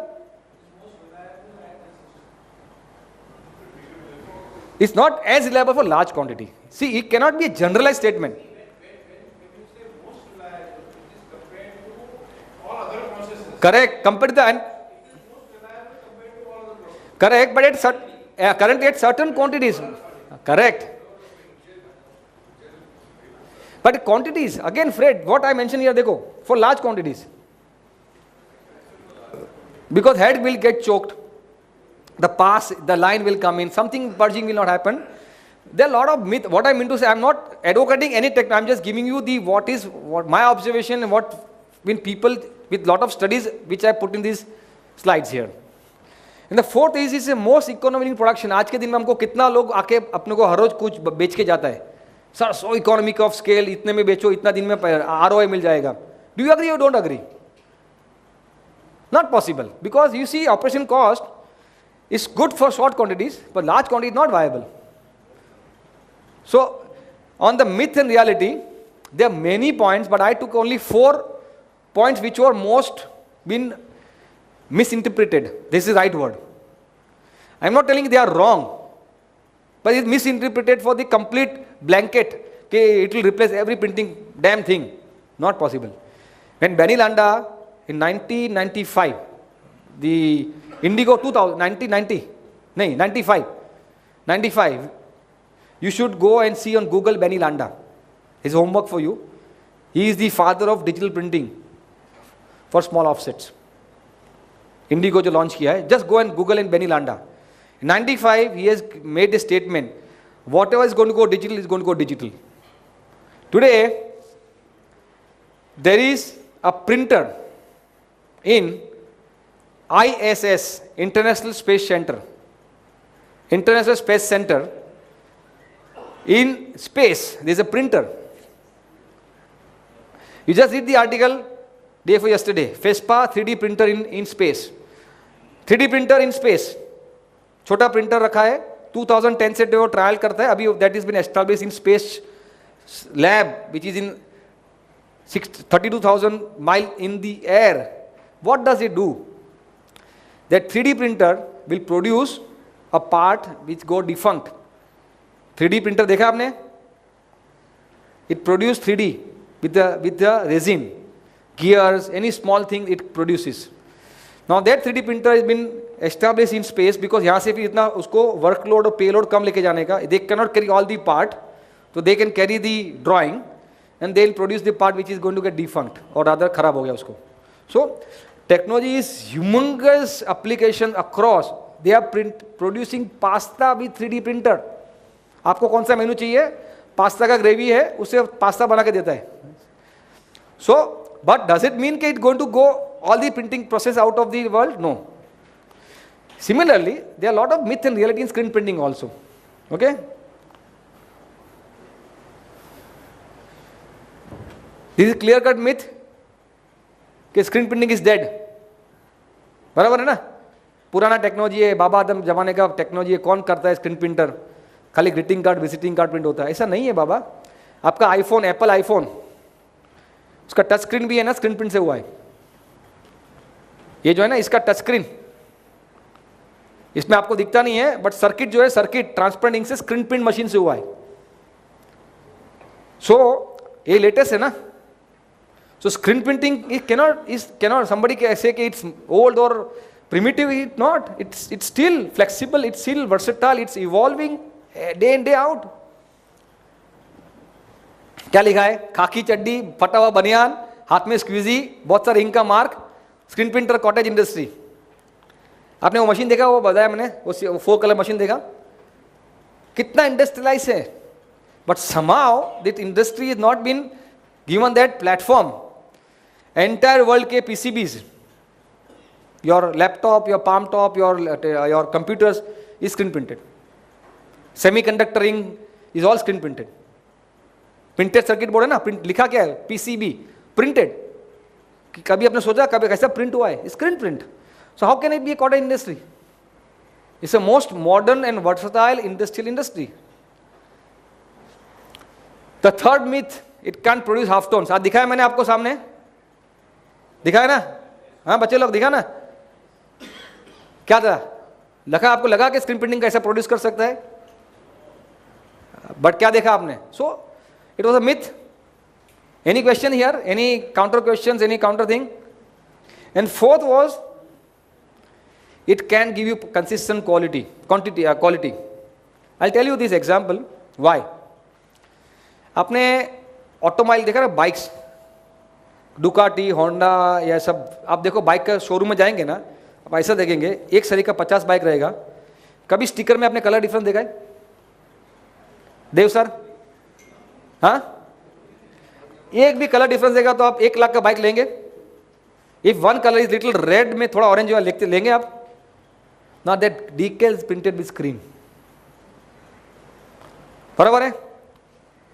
Speaker 3: It's not as reliable for large quantity. See, it cannot be a generalized statement.
Speaker 4: When you say most reliable, it is compared to all other processes.
Speaker 3: Correct. Compared to the
Speaker 4: It is most reliable compared to all other processes.
Speaker 3: correct, but currently at certain quantities. Correct. But quantities, again, Fred, what I mentioned here, dekho, for large quantities. Because head will get choked. The line will come in, something purging will not happen. There are a lot of myth. What I mean to say, I'm not advocating any technology, I'm just giving you what my observation and what been people with lot of studies which I put in these slides here. And the fourth is a most economic production. आज के दिन में हमको कितना लोग आके अपने को हर रोज कुछ बेच के जाता है, sir so economic of scale, इतने में बेचो, इतना दिन में ROI मिल जाएगा. Do you agree or don't agree? Not possible, because you see operation cost is good for short quantities, but large quantity is not viable. So on the myth and reality, there are many points, but I took only 4 points which were most been misinterpreted. This is the right word. I am not telling they are wrong, but it's misinterpreted for the complete blanket. Okay, it will replace every printing damn thing. Not possible. When Benny Landa in 1995, the Indigo 2000, 1990, no, 95, you should go and see on Google Benny Landa. His homework for you. He is the father of digital printing for small offsets. Indigo जो launch किया है, just go and Google in Benny Landa. In 95, he has made a statement, whatever is going to go digital is going to go digital. Today, there is a printer in ISS, International Space Center. International Space Center. In space, there is a printer. You just read the article day before yesterday. FESPA 3D printer in space. 3D printer in space. छोटा printer रखा है, 2010 से वो trial करता है, अभी that has been established in space lab which is in 32,000 miles in the air. What does it do? That 3D printer will produce a part which go defunct. 3D printer देखा आपने? It produces 3D with the resin, gears, any small thing it produces. Now that 3D printer has been established in space because यहाँ से फिर इतना उसको workload और payload कम लेके जाने का, they cannot carry all the part, so they can carry the drawing and they will produce the part which is going to get defunct or rather खराब हो गया उसको. So technology is humongous application across. They are producing pasta with 3D printer. आपको कौन सा मेनू चाहिए? Pasta का gravy है, उससे पास्ता बना के देता है. So, but does it mean that it's going to go all the printing process out of the world? No. Similarly, there are a lot of myth and reality in screen printing also. Okay? This is clear-cut myth कि screen printing is dead. बराबर है ना? पुराना technology है, बाबा आदम जमाने का technology है, कौन करता है स्क्रीन प्रिंटर? खाली greeting card, visiting card print होता है. ऐसा नहीं है बाबा. आपका आईफोन, एप्पल आईफोन, उसका टच स्क्रीन भी है ना, स्क्रीन प्रिंट से हुआ है. ये जो है ना, इसका टच स्क्रीन, इसमें आपको दिखता नहीं है, बट सर्किट जो है, सर्किट ट्रांसपेरेंट इंक से स्क्रीन प्रिंट मशीन से हुआ है. सो ये लेटेस्ट है ना. So screen printing cannot somebody can say कि it's old or primitive. It's not. It's still flexible. It's still versatile. It's evolving day in day out. क्या लिखा है? खाकी चड्डी, फटा हुआ बनियान, हाथ में स्क्वीजी, बहुत सारे इंक का mark, screen printer, cottage industry. आपने वो मशीन देखा? वो बताया मैंने, वो 4 कलर मशीन देखा? कितना इंडस्ट्रियलाइज है. But somehow that industry has not been given that platform. Entire world के PCBs Your laptop, your palm top, your computers is screen printed. Semiconductoring is all screen printed. Printed circuit board है ना, print लिखा क्या है, PCB, printed. कभी आपने सोचा कभी कैसा प्रिंट हुआ है, screen print. So how can it be a cottage industry? It's the most modern and versatile industrial industry. The third myth, it can't produce half tones. आज दिखाया मैंने आपको सामने, दिखाया ना, हाँ बच्चे लोग दिखा ना, क्या था, लगा आपको लगा कि स्क्रीन प्रिंटिंग कैसा प्रोड्यूस कर सकता है, बट क्या देखा आपने? So it was a myth. Any question here? Any counter questions? Any counter thing? And fourth was, it can give you consistent quality. I'll tell you this example. Why? आपने automobile देखा ना, bikes, Ducati, Honda, या सब. आप देखो bike का showroom में जाएंगे ना, आप ऐसा देखेंगे एक सरी का 50 बाइक रहेगा. कभी स्टिकर में आपने कलर डिफरेंस देखा है देव सर? हाँ, एक भी कलर डिफरेंस देगा तो आप 1 लाख का बाइक लेंगे? If one colour is little red में थोड़ा ऑरेंज वाला लेंगे आप? Not that decals printed with screen. बराबर है,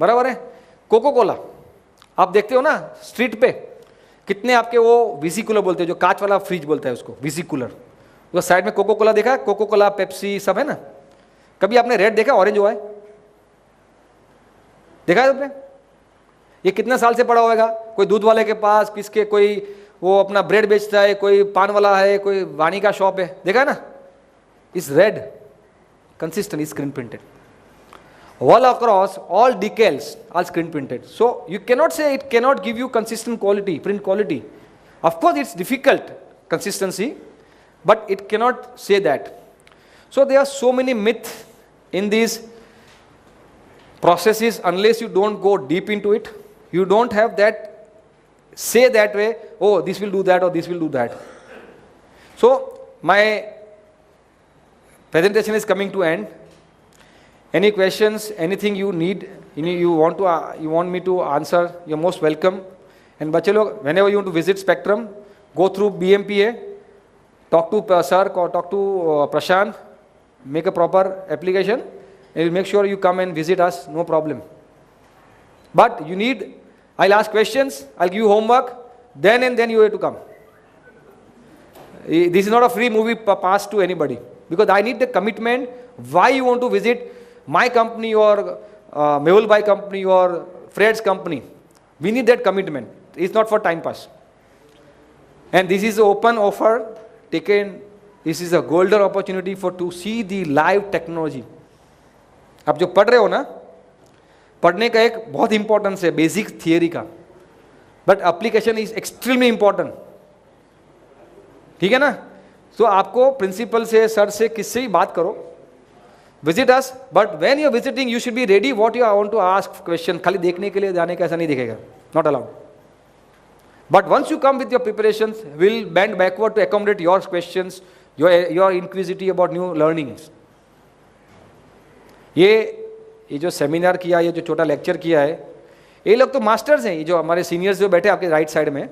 Speaker 3: बराबर है. कोको कोला आप देखते हो ना स्ट्रीट पे, कितने आपके वो वीसी कूलर बोलते हैं, जो कांच वाला फ्रिज बोलता है उसको, वीसी कूलर. वो साइड में कोको कोला देखा है, कोको कोला, पेप्सी सब है ना. कभी आपने रेड देखा, ऑरेंज हुआ है? देखा है आपने? ये कितने साल से पड़ा होगा? कोई दूध वाले के पास, किसके, कोई वो अपना ब्रेड बेचता है, कोई पान वाला है, कोई वाणी का शॉप है, देखा है ना. इस red consistent is screen printed. All across, all decals are screen printed. So you cannot say it cannot give you consistent quality, print quality. Of course, it's difficult consistency, but it cannot say that. So there are so many myths in these processes. Unless you don't go deep into it, you don't have that say that way, oh, this will do that or this will do that. So my presentation is coming to end. Any questions, anything you need, you want me to answer, you're most welcome. And बच्चे लोग, whenever you want to visit Spectrum, go through BMPA, talk to sir, or talk to Prashant, make a proper application, and we'll make sure you come and visit us, no problem. But you need, I'll ask questions, I'll give you homework, then and then you have to come. This is not a free movie pass to anybody, because I need the commitment, why you want to visit my company or Mehul Bhai company or Fred's company. We need that commitment. It's not for time pass. And this is an open offer taken. This is a golden opportunity to see the live technology. आप जो पढ़ रहे हो ना, पढ़ने का एक बहुत इंपॉर्टेंस है बेसिक थियरी का, but application is extremely important. ठीक है ना? तो आपको प्रिंसिपल से, सर से, किससे ही बात करो, visit us, but when you are visiting you should be ready what you want to ask question. खाली देखने के लिए जाने का ऐसा नहीं दिखेगा, not allowed. But once you come with your preparations, we'll bend backward to accommodate your questions, your inquisitivity about new learnings. ये जो सेमिनार किया, ये जो छोटा लेक्चर किया है, ये लोग तो मास्टर्स हैं. ये जो हमारे सीनियर्स जो बैठे आपके राइट साइड में,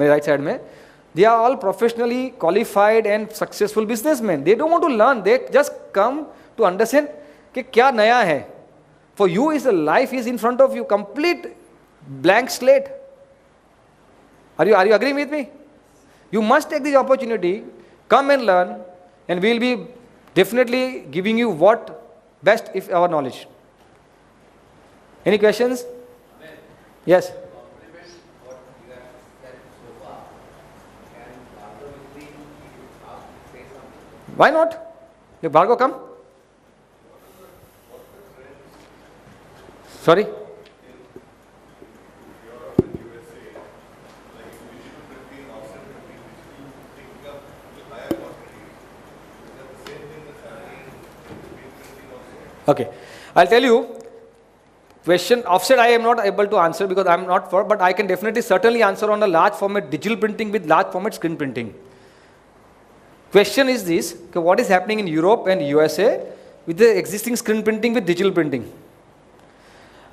Speaker 3: मेरे राइट साइड में, they are all professionally qualified and successful businessmen. They don't want to learn, they just come to understand कि क्या नया है. For you is a life is in front of you, complete blank slate. Are you agreeing with me? You must take this opportunity, come and learn, and we will be definitely giving you what best if our knowledge. Any questions? Yes. Why not? Look, Bhargav, come. Sorry? Okay. I'll tell you, question offset I am not able to answer because I am not for, but I can definitely certainly answer on a large format digital printing with large format screen printing. Question is this, what is happening in Europe and USA with the existing screen printing with digital printing?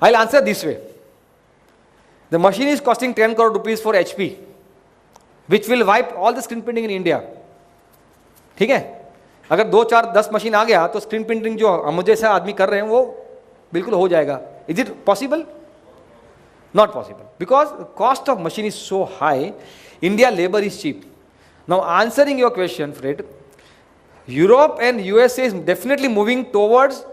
Speaker 3: I'll answer this way. The machine is costing 10 crore rupees for HP. which will wipe all the screen printing in India. ठीक है, अगर 2, 4, 10 machine आ गया तो screen printing जो हम जैसा आदमी कर रहे हैं वो बिल्कुल हो जाएगा. Is it possible? Not possible, because cost of machine is so high. India labor is cheap. Now answering your question, Fred, Europe and USA is definitely moving towards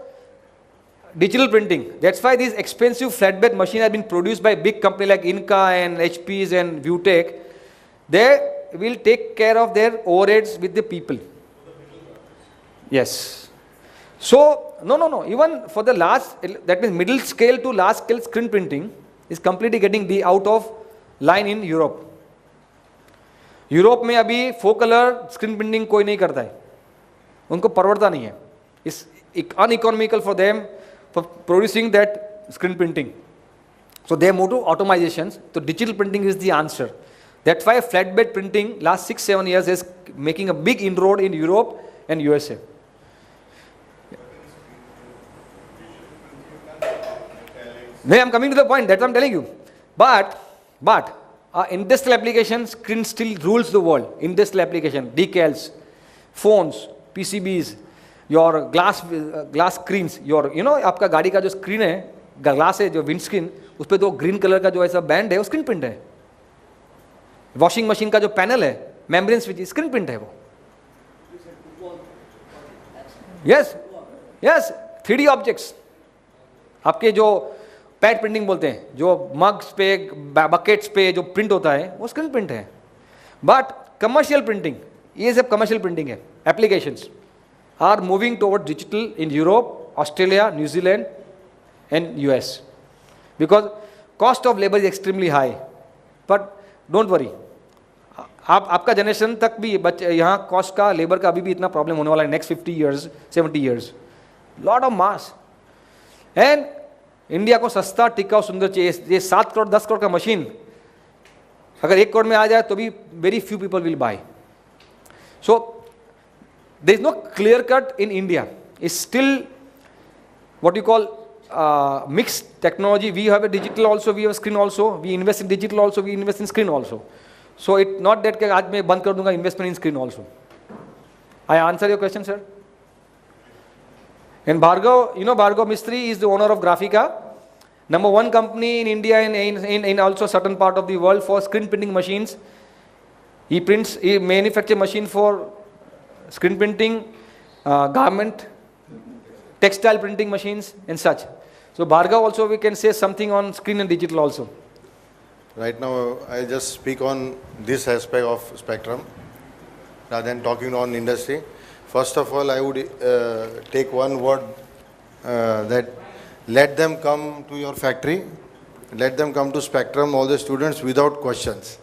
Speaker 3: digital printing. That's why these expensive flatbed machines have been produced by big companies like Inca and HPs and Viewtech. They will take care of their overheads with the people. Yes. So, no. Even for the large, that means middle scale to large scale screen printing is completely getting out of line in Europe. Europe में अभी 4 colour screen printing कोई नहीं करता है, उनको परवड़ता नहीं है. It's uneconomical for them for producing that screen printing. So they move to automations. So digital printing is the answer. That's why flatbed printing last 6-7 years is making a big inroad in Europe and USA. No, I'm coming to the point. That's what I'm telling you. But industrial application screen still rules the world. Industrial application, decals, phones, PCBs, your glass screens, your आपका गाड़ी का जो screen है, glass है जो wind screen, उस पर तो ग्रीन कलर का जो ऐसा बैंड है वो स्क्रीन प्रिंट है. वॉशिंग मशीन का जो पैनल है, मेम्ब्रेन स्विच, स्क्रीन प्रिंट है वो. Yes 3D objects. आपके जो पैड प्रिंटिंग बोलते हैं, जो मग्स पे, बकेट्स पे जो प्रिंट होता है वो स्क्रीन प्रिंट है. बट कमर्शियल प्रिंटिंग, ये सब कमर्शियल प्रिंटिंग है. Applications are moving toward digital in Europe, Australia, New Zealand and US, because cost of labor is extremely high. But don't worry, आपका जनरेशन तक भी यहाँ कॉस्ट का, लेबर का अभी भी इतना प्रॉब्लम होने वाला है next 50 years 70 years. Lot of mass. And India को सस्ता, टिकाऊ, सुंदर चाहिए. ये 7 करोड़ 10 करोड़ का मशीन अगर 1 करोड़ में आ जाए तो भी very few people will buy. So there is no clear cut in India. It's still what you call mixed technology. We have a digital also, we have a screen also. We invest in digital also, we invest in screen also. So it's not that आज मैं बंद कर दूंगा investment in screen also. I answer your question, sir. And Bhargav, Bhargav Mistry is the owner of Graphika, number 1 company in India and in also certain part of the world for screen printing machines. He manufacture machine for screen printing, garment, textile printing machines and such. So Bhargav also we can say something on screen and digital also.
Speaker 5: Right now I just speak on this aspect of Spectrum rather than talking on industry. First of all, I would take one word that let them come to your factory, let them come to Spectrum, all the students, without questions.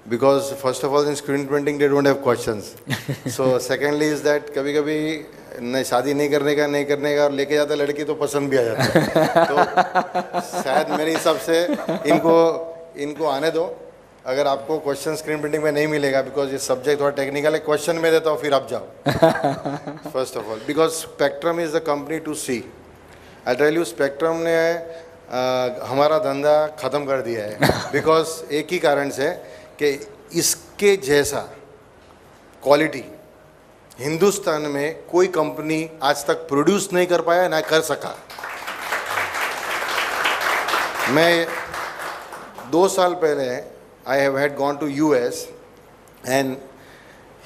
Speaker 5: Because first of all in screen printing they don't have questions. So secondly is that कभी-कभी नहीं शादी नहीं करने का और लेके जाता लड़की तो पसंद भी आ जाता है. तो शायद मेरे हिसाब से इनको आने दो. अगर आपको क्वेश्चन स्क्रीन प्रिंटिंग में नहीं मिलेगा, बिकॉज ये सब्जेक्ट थोड़ा टेक्निकल है, क्वेश्चन में देता हूँ फिर आप जाओ. First of all because Spectrum is the company to see. I tell you, Spectrum ने हमारा धंधा ख़त्म कर दिया है. बिकॉज एक ही कारण से कि इसके जैसा क्वालिटी हिंदुस्तान में कोई कंपनी आज तक प्रोड्यूस नहीं कर पाया, ना कर सका. मैं 2 साल पहले I have had gone to US and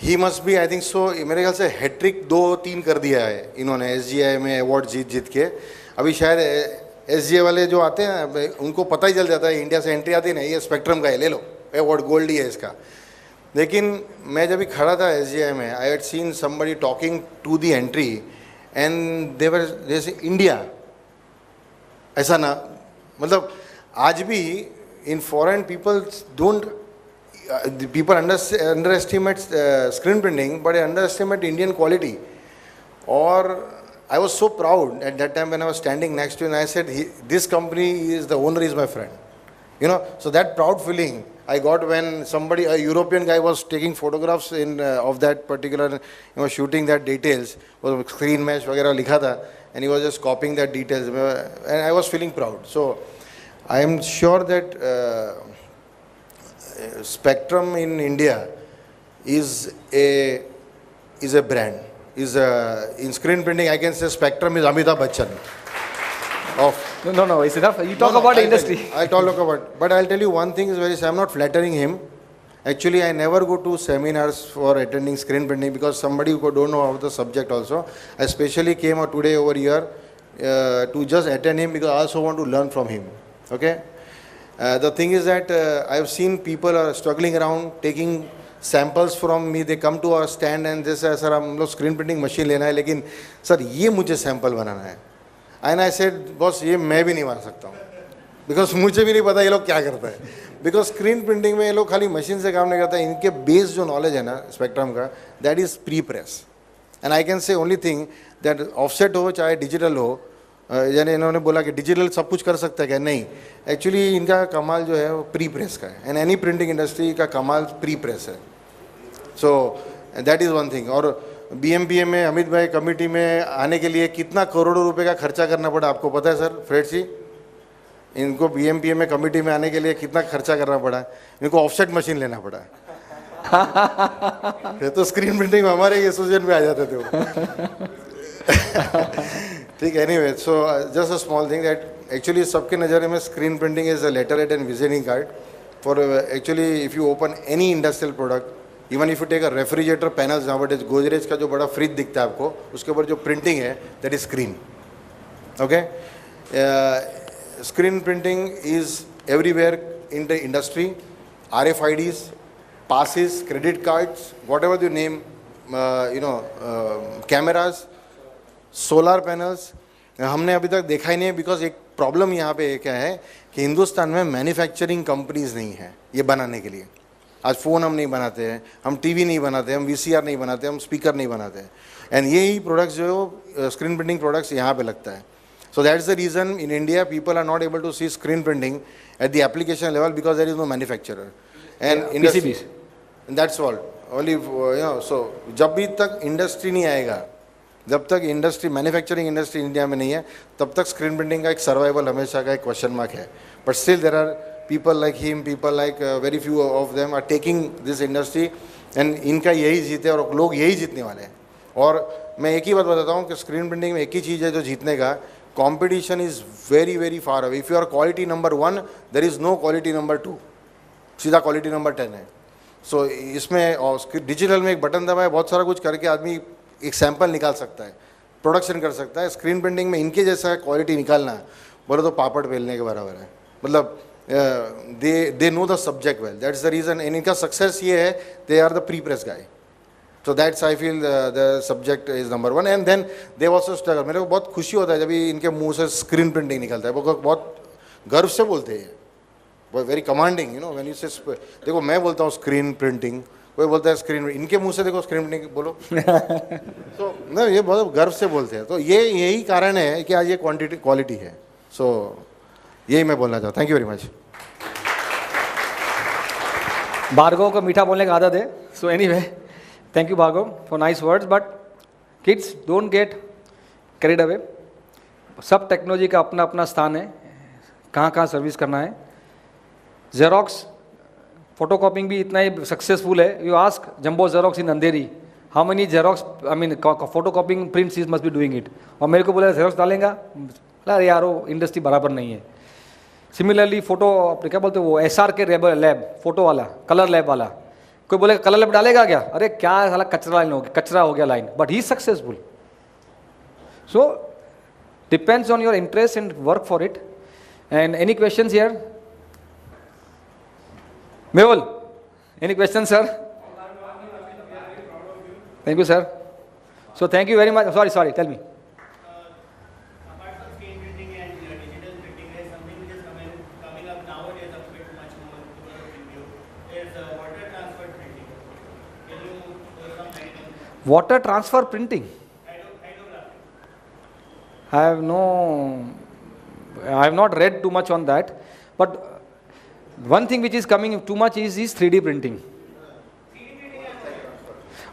Speaker 5: he must be, I think so, मेरे ख्याल से हैट्रिक 2-3 कर दिया है इन्होंने SGI में अवार्ड जीत के. अभी शायद SGI वाले जो आते हैं उनको पता ही चल जाता है, इंडिया से एंट्री आती है ना, ये स्पेक्ट्रम का है, ले लो अवार्ड, गोल्ड ही है इसका. लेकिन मैं जब भी खड़ा था SGI में, I had seen somebody talking to the entry and they were जैसे इंडिया, ऐसा ना, मतलब आज भी in foreign people don't, people underestimate screen printing, but they underestimate Indian quality. Or I was so proud at that time when I was standing next to him, and I said, this company is, the owner is my friend. So that proud feeling I got when somebody, a European guy, was taking photographs of that particular, shooting that details, was screen mesh वगैरह लिखा था, and he was just copying that details, and I was feeling proud. So I am sure that Spectrum in India is a brand. In screen printing, I can say Spectrum is Amitabh Bachchan.
Speaker 3: No, it's enough. You talk about the industry.
Speaker 5: I'll talk about, but I'll tell you one thing is I'm not flattering him. Actually, I never go to seminars for attending screen printing because somebody who don't know about the subject also. I especially came out today over here to just attend him because I also want to learn from him. Okay? The thing is that I've seen people are struggling around taking samples from me. They come to our stand and they say, sir, हम लोग screen printing machine लेना है, लेकिन sir ये मुझे sample बनाना है. And I said, boss, ये मैं भी नहीं बना सकता हूँ. Because मुझे भी नहीं पता ये लोग क्या करते हैं. Because screen printing में ये लोग खाली machine से काम नहीं करते. इनके base जो knowledge है ना Spectrum का, that is pre-press. And I can say only thing that offset हो चाहे digital हो, यानी इन्होंने बोला कि डिजिटल सब कुछ कर सकता है क्या, नहीं. एक्चुअली इनका कमाल जो है वो प्री प्रेस का है. एंड एनी प्रिंटिंग इंडस्ट्री का कमाल प्री प्रेस है. So that is one thing. और BMPA में अमित भाई कमेटी में आने के लिए कितना करोड़ों रुपए का खर्चा करना पड़ा आपको पता है सर फ्रेड जी? इनको BMPA में कमेटी में आने के लिए कितना खर्चा करना पड़ा. इनको ऑफसेट मशीन लेना पड़ा. तो स्क्रीन प्रिंटिंग में हमारे एसोसिएशन में आ जाते थे वो. ठीक. Anyway, so just a small thing that actually सबके नज़र में screen printing is a letter head and visiting card for actually if you open any industrial product, even if you take a refrigerator panels, जहाँ but Godrej का जो बड़ा fridge दिखता है आपको, उसके ऊपर जो प्रिंटिंग है that is screen. Okay. Screen printing is everywhere in the industry. RFIDs, passes, credit cards, whatever you name, cameras, solar panels. हमने अभी तक देखा ही नहीं है बिकॉज एक प्रॉब्लम यहाँ पे क्या है कि हिंदुस्तान में मैन्युफैक्चरिंग कंपनीज नहीं है ये बनाने के लिए. आज फ़ोन हम नहीं बनाते हैं, हम टीवी नहीं बनाते, हम VCR नहीं बनाते, हम स्पीकर नहीं बनाते हैं. एंड यही प्रोडक्ट्स जो स्क्रीन प्रिंटिंग प्रोडक्ट्स यहाँ पे लगता है. So that is the reason in India people are not able to see screen printing at the application level because there is no manufacturer and industry. That's all only. So जब भी तक industry नहीं आएगा, जब तक industry manufacturing industry India में नहीं है, तब तक स्क्रीन प्रिंटिंग का एक सर्वाइवल हमेशा का एक क्वेश्चन मार्क है. But still there are people like him, people like very few of them are taking this industry and इनका यही जीते और लोग यही जीतने वाले हैं. और मैं एक ही बात बताता हूँ कि स्क्रीन प्रिंटिंग में एक ही चीज़ है जो जीतने का, competition is very very far away. If you are quality number 1 there is no quality number 2, सीधा क्वालिटी नंबर 10 है. सो इसमें डिजिटल में एक बटन दबाए बहुत सारा कुछ करके आदमी एक सैंपल निकाल सकता है, प्रोडक्शन कर सकता है. स्क्रीन प्रिंटिंग में इनके जैसा क्वालिटी निकालना बोलो तो पापड़ बेलने के बराबर है. मतलब they know the subject well. That's the reason. And इनका सक्सेस ये है, they are the pre press guy. So that's I feel the subject is number 1. And then they also struggle. मेरे को बहुत खुशी होता है जब इनके मुंह से स्क्रीन प्रिंटिंग निकलता है. वो बहुत गर्व से बोलते हैं, वेरी कमांडिंग. व्हेन यू से, देखो मैं बोलता हूँ स्क्रीन प्रिंटिंग, कोई बोलता है स्क्रीन, इनके मुंह से देखो स्क्रीन प्रिंटिंग बोलो. तो ना ये बहुत गर्व से बोलते हैं. तो यही कारण है कि आज ये क्वालिटी है. सो यही मैं बोलना चाहता हूँ. Thank you very much.
Speaker 3: Bhargav को मीठा बोलने का आदत है. So anyway, thank you Bhargav for nice words. But kids don't get carried away. सब टेक्नोलॉजी का अपना अपना स्थान है, कहाँ कहाँ सर्विस करना है. जेरोक्स फोटो कॉपिंग भी इतना ही सक्सेसफुल है. You ask jumbo xerox in Andheri how many xerox photo कॉपिंग prints is must be doing it. और मेरे को बोला जेरोक्स डालेगा, अरे यार वो इंडस्ट्री बराबर नहीं है. सिमिलरली फोटो क्या बोलते हैं वो SR के लैब फोटो वाला, कलर लैब वाला, कोई बोलेगा कलर लैब डालेगा क्या, अरे क्या साला कचरा हो गया line. But he is successful. So depends on your interest and work for it. And any questions here? Mehul, any questions, sir? Thank you, sir. So thank you very much. Sorry, tell me.
Speaker 6: Apart from screen printing and digital printing, there is something which is coming up nowadays a bit much more review. There is water transfer printing. Can you throw some light on that?
Speaker 3: Water transfer printing?
Speaker 6: Hydrography.
Speaker 3: I have not read too much on that, but one thing which is coming too much is 3D printing.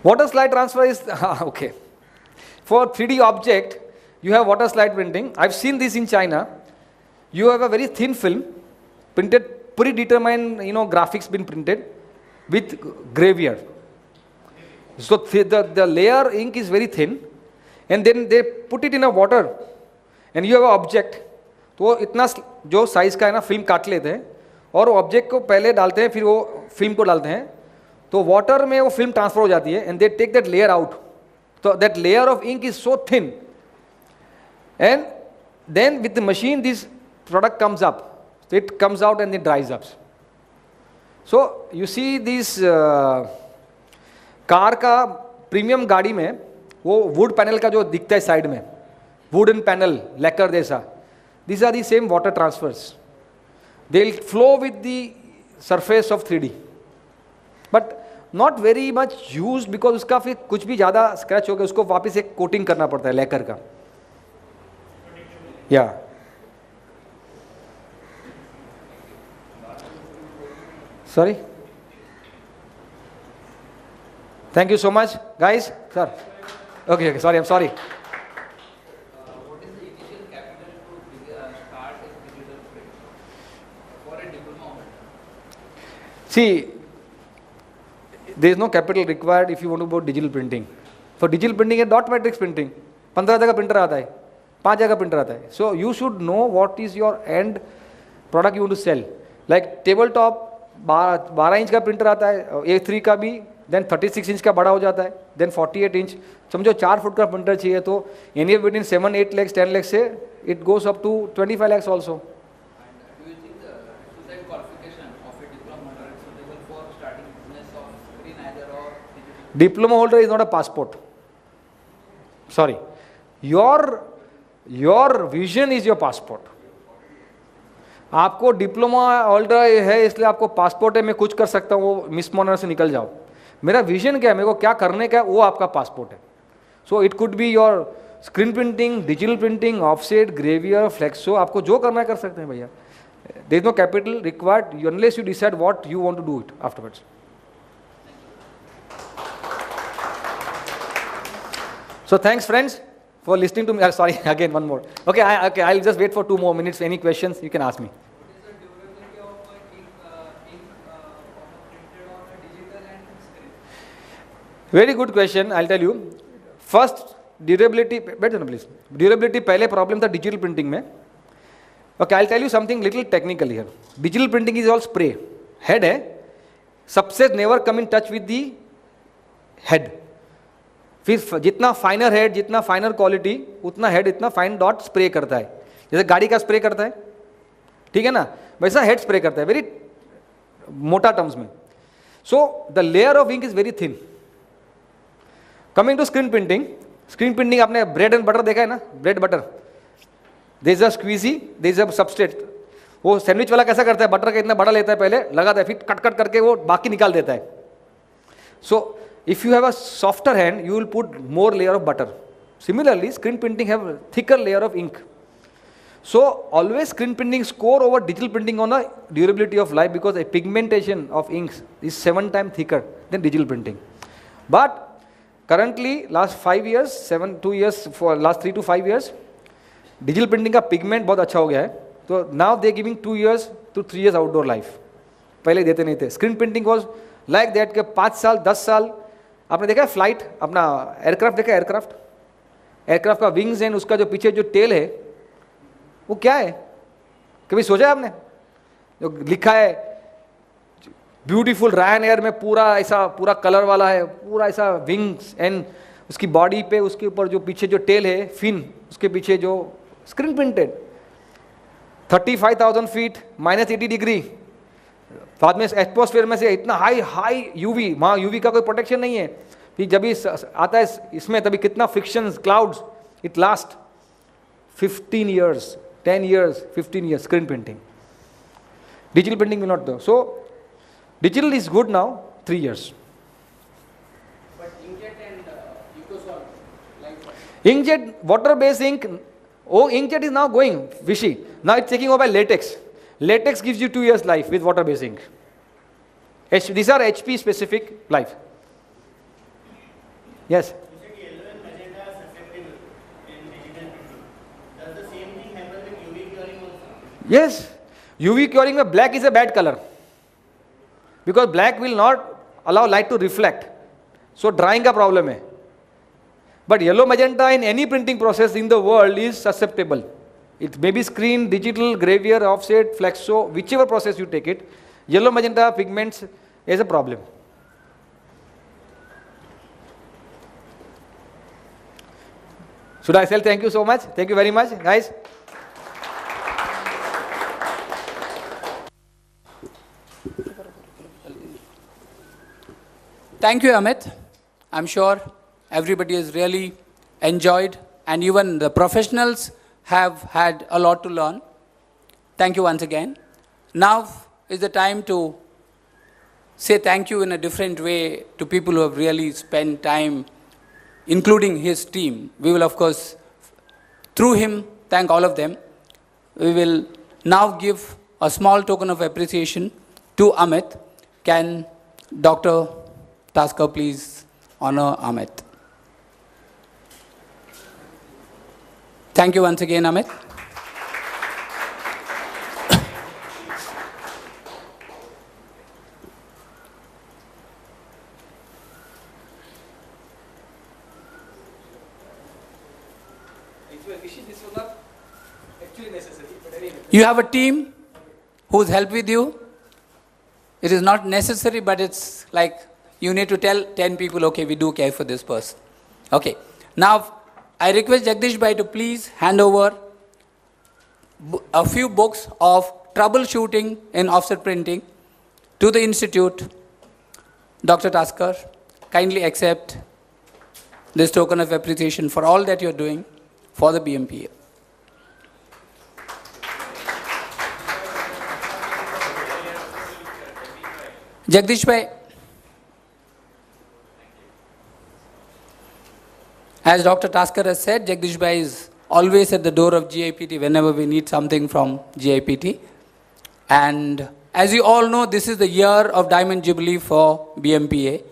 Speaker 3: Water slide transfer is okay. For 3D object, you have water slide printing. I've seen this in China. You have a very thin film printed predetermined, graphics been printed with gravure. So the layer ink is very thin, and then they put it in a water, and you have an object. तो वो इतना जो size का है ना film काट लेते हैं और वो ऑब्जेक्ट को पहले डालते हैं, फिर वो फिल्म को डालते हैं, तो वाटर में वो फिल्म ट्रांसफर हो जाती है, and they take that layer out. तो that layer of ink is so thin, and then with the machine this product comes up. It comes out and it dries up. So you see this car का premium गाड़ी में वो would panel का जो दिखता है side में, wooden panel lacquer जैसा, these are the same water transfers. They'll flow with the surface of 3D, but not very much used because उसका फिर कुछ भी ज़्यादा स्क्रैच हो गया उसको वापस एक कोटिंग करना पड़ता है लैकर का. या Sorry? Thank you so much, guys. Sir. Okay, sorry, I'm sorry.
Speaker 1: What is the initial capital to start a digital print for a diploma holder?
Speaker 3: See, there is no capital required if you want to go digital printing. For digital printing and dot matrix printing, 15 जगह printer आता है, 5 जगह printer आता है. So you should know what is your end product you want to sell. Like tabletop 12 inch का printer आता है, A3 का भी, देन 36 इंच का बड़ा हो जाता है, देन 48 इंच, समझो 4 फुट का प्रिंटर चाहिए तो एनी बिटवीन 7-8 lakhs 10 lakhs से it goes up to 25 lakhs also.
Speaker 1: Do you think the requisite qualification of a diploma holder is suitable for starting business of screen either or digital?
Speaker 3: Diploma holder is not a passport. Sorry, your vision is your passport. आपको diploma holder है इसलिए आपको passport है, मैं कुछ कर सकता हूँ, वो मिस मॉनर से निकल जाओ. मेरा विजन क्या है, मेरे को क्या करने का है, वो आपका पासपोर्ट है. So it could be your screen printing, digital printing, offset, gravure, flexo, आपको जो करना है कर सकते हैं भैया. There is no capital required unless you decide what you want to do it afterwards. So thanks friends for listening to me. Sorry, again one more. Okay, I'll just wait for 2 more minutes. Any questions you can ask me.
Speaker 1: What is the durability of a ink of a printed on a digital and screen?
Speaker 3: Very good question. I'll tell you. First, durability. Wait a minute, please. Durability पहले problem था digital printing में. Okay, I'll tell you something little technical here. Digital printing is all spray. Head है. Substance never come in touch with the head. फिर जितना फाइनर head, जितना फाइनर quality, उतना head इतना fine dot spray करता है. जैसे गाड़ी का स्प्रे करता है, ठीक है ना, वैसा हेड स्प्रे करता है, वेरी मोटा टर्म्स में. So the layer of ink is very thin. Coming to screen printing. Screen printing आपने ब्रेड एंड बटर देखा है ना, bread butter, there is a squeegee, there is a substrate. वो sandwich वाला कैसा करता है, बटर का इतना बड़ा लेता है, पहले लगाता है, फिर कट कट करके वो बाकी निकाल देता है. सो if you have a softer hand, you will put more layer of butter. Similarly, screen printing have a thicker layer of ink. So always screen printing score over digital printing on the durability of life because the pigmentation of inks is 7 times thicker than digital printing. But currently, last 5 years, 2 years, for last 3 to 5 years, digital printing का pigment बहुत अच्छा हो गया है. तो now they giving 2 years to 3 years outdoor life. पहले देते नहीं थे. Screen printing was like that के 5 साल 10 साल. आपने देखा है फ्लाइट, अपना एयरक्राफ्ट देखा है, एयरक्राफ्ट का विंग्स एंड उसका जो पीछे जो टेल है वो क्या है, कभी सोचा है आपने? जो लिखा है ब्यूटीफुल रायन एयर में, पूरा ऐसा पूरा कलर वाला है, पूरा ऐसा विंग्स एंड उसकी बॉडी पे उसके ऊपर जो पीछे जो टेल है फिन, उसके पीछे जो स्क्रीन प्रिंटेड. 35,000 फीट -80 डिग्री, बाद में एटमॉस्फेयर में से इतना हाई यूवी, वहाँ यूवी का कोई प्रोटेक्शन नहीं है. फिर जब आता है इसमें तभी कितना frictions, clouds, it last 15 years, 10 years, 15 years. Screen printing, digital printing will not do. So digital is good now, 3 years.
Speaker 1: But inkjet and Ecosol, like
Speaker 3: Inkjet, water-based ink. Oh, inkjet is now going Vichy. Now it's taking over by latex. Latex gives you 2 years life with water-based ink. These are HP specific life. Yes.
Speaker 6: You said yellow and magenta are susceptible in digital printing. Does the same thing happen with UV curing also?
Speaker 3: Yes. UV curing में black is a bad color because black will not allow light to reflect. So drying का problem है. But yellow magenta in any printing process in the world is susceptible. It may be screen, digital, gravier, offset, flexo, whichever process you take it, yellow magenta pigments is a problem. Should I say thank you so much? Thank you very much, guys.
Speaker 1: Thank you, Amit. I'm sure everybody has really enjoyed, and even the professionals have had a lot to learn. Thank you once again. Now is the time to say thank you in a different way to people who have really spent time, including his team. We will, of course, through him, thank all of them. We will now give a small token of appreciation to Amit. Can Dr. Taskar please honor Amit? Thank you once again, Amit. You have a team who's helped with you. It is not necessary, but it's like you need to tell 10 people, okay, we do care for this person. Okay. Now, I request Jagdish Bhai to please hand over a few books of troubleshooting in offset printing to the Institute. Dr. Taskar, kindly accept this token of appreciation for all that you're doing for the BMPA. Jagdish Bhai, as Dr. Taskar has said, Jagdish Bhai is always at the door of GIPT whenever we need something from GIPT. And as you all know, this is the year of Diamond Jubilee for BMPA,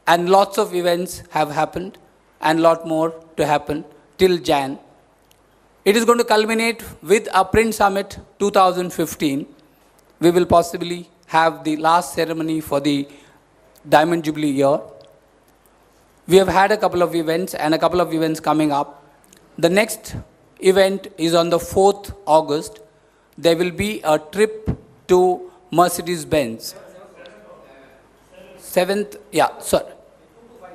Speaker 1: and lots of events have happened and lot more to happen till Jan. It is going to culminate with a Print Summit 2015. We will possibly have the last ceremony for the Diamond Jubilee year. We have had a couple of events and a couple of events coming up. The next event is on the 4th August. There will be a trip to Mercedes-Benz. 7th, yeah, sorry.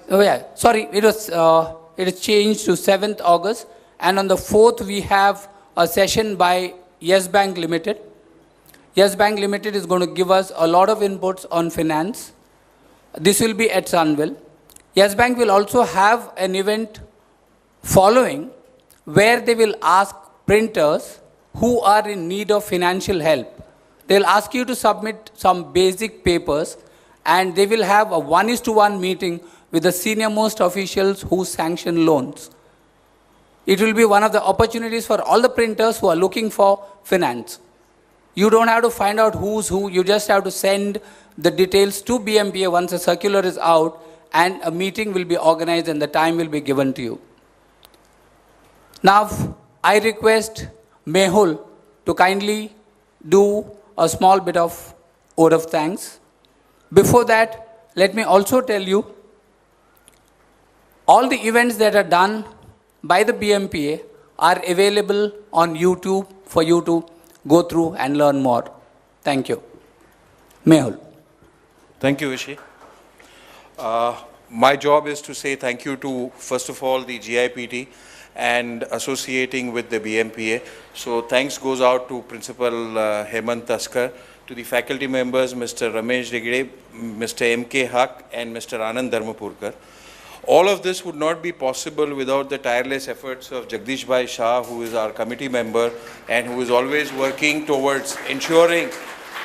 Speaker 1: Oh yeah, sorry, it is changed to 7th August. And on the 4th, we have a session by Yes Bank Limited. Yes Bank Limited is going to give us a lot of inputs on finance. This will be at Sunville. Yes Bank will also have an event following where they will ask printers who are in need of financial help. They'll ask you to submit some basic papers, and they will have a 1:1 meeting with the senior most officials who sanction loans. It will be one of the opportunities for all the printers who are looking for finance. You don't have to find out who's who, you just have to send the details to BMPA once a circular is out, and a meeting will be organized and the time will be given to you. Now, I request Mehul to kindly do a small bit of vote of thanks. Before that, let me also tell you, all the events that are done by the BMPA are available on YouTube for you to go through and learn more. Thank you. Mehul.
Speaker 7: Thank you, Vishy. My job is to say thank you to, first of all, the GIPT and associating with the BMPA. So thanks goes out to Principal Hemant Taskar, to the faculty members, Mr. Ramesh Rigde, Mr. M.K. Haq, and Mr. Anand Dharmapurkar. All of this would not be possible without the tireless efforts of Jagdish Bhai Shah, who is our committee member and who is always working towards ensuring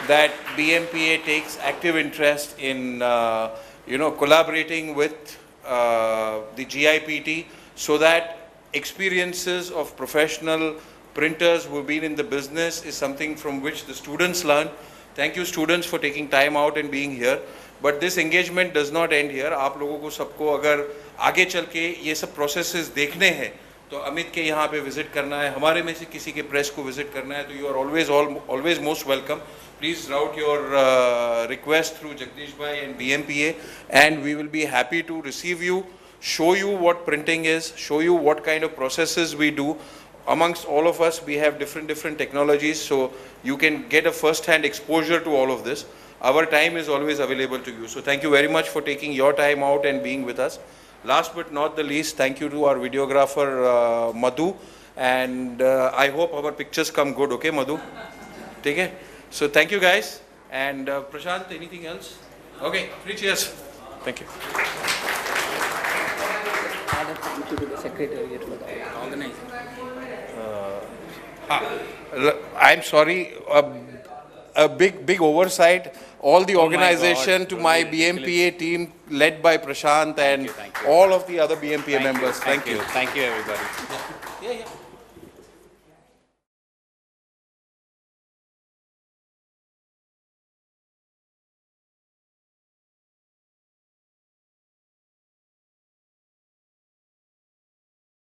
Speaker 7: that BMPA takes active interest in collaborating with the GIPT, so that experiences of professional printers who have been in the business is something from which the students learn. Thank you, students, for taking time out and being here. But this engagement does not end here. आप लोगों को सबको अगर आगे चल के ये सब processes देखने हैं, तो अमित के यहाँ पे विजिट करना है, हमारे में से किसी के प्रेस को विजिट करना है, तो you are always most welcome. Please route your request through Jagdish Bhai and BMPA, and we will be happy to receive you, show you what printing is, show you what kind of processes we do. Amongst all of us, we have different technologies, so you can get a first-hand exposure to all of this. Our time is always available to you. So thank you very much for taking your time out and being with us. Last but not the least, thank you to our videographer Madhu, and I hope our pictures come good, okay Madhu? Take care. So thank you guys, and Prashant, anything else? Okay, 3 cheers. Thank you.
Speaker 1: Thank you to the secretariat for the organizing.
Speaker 7: I'm sorry, a big oversight. All the organization
Speaker 1: God,
Speaker 7: to my BMPA team led by Prashant and
Speaker 1: thank you.
Speaker 7: all of the other BMPA members. Thank you.
Speaker 1: Thank you, everybody.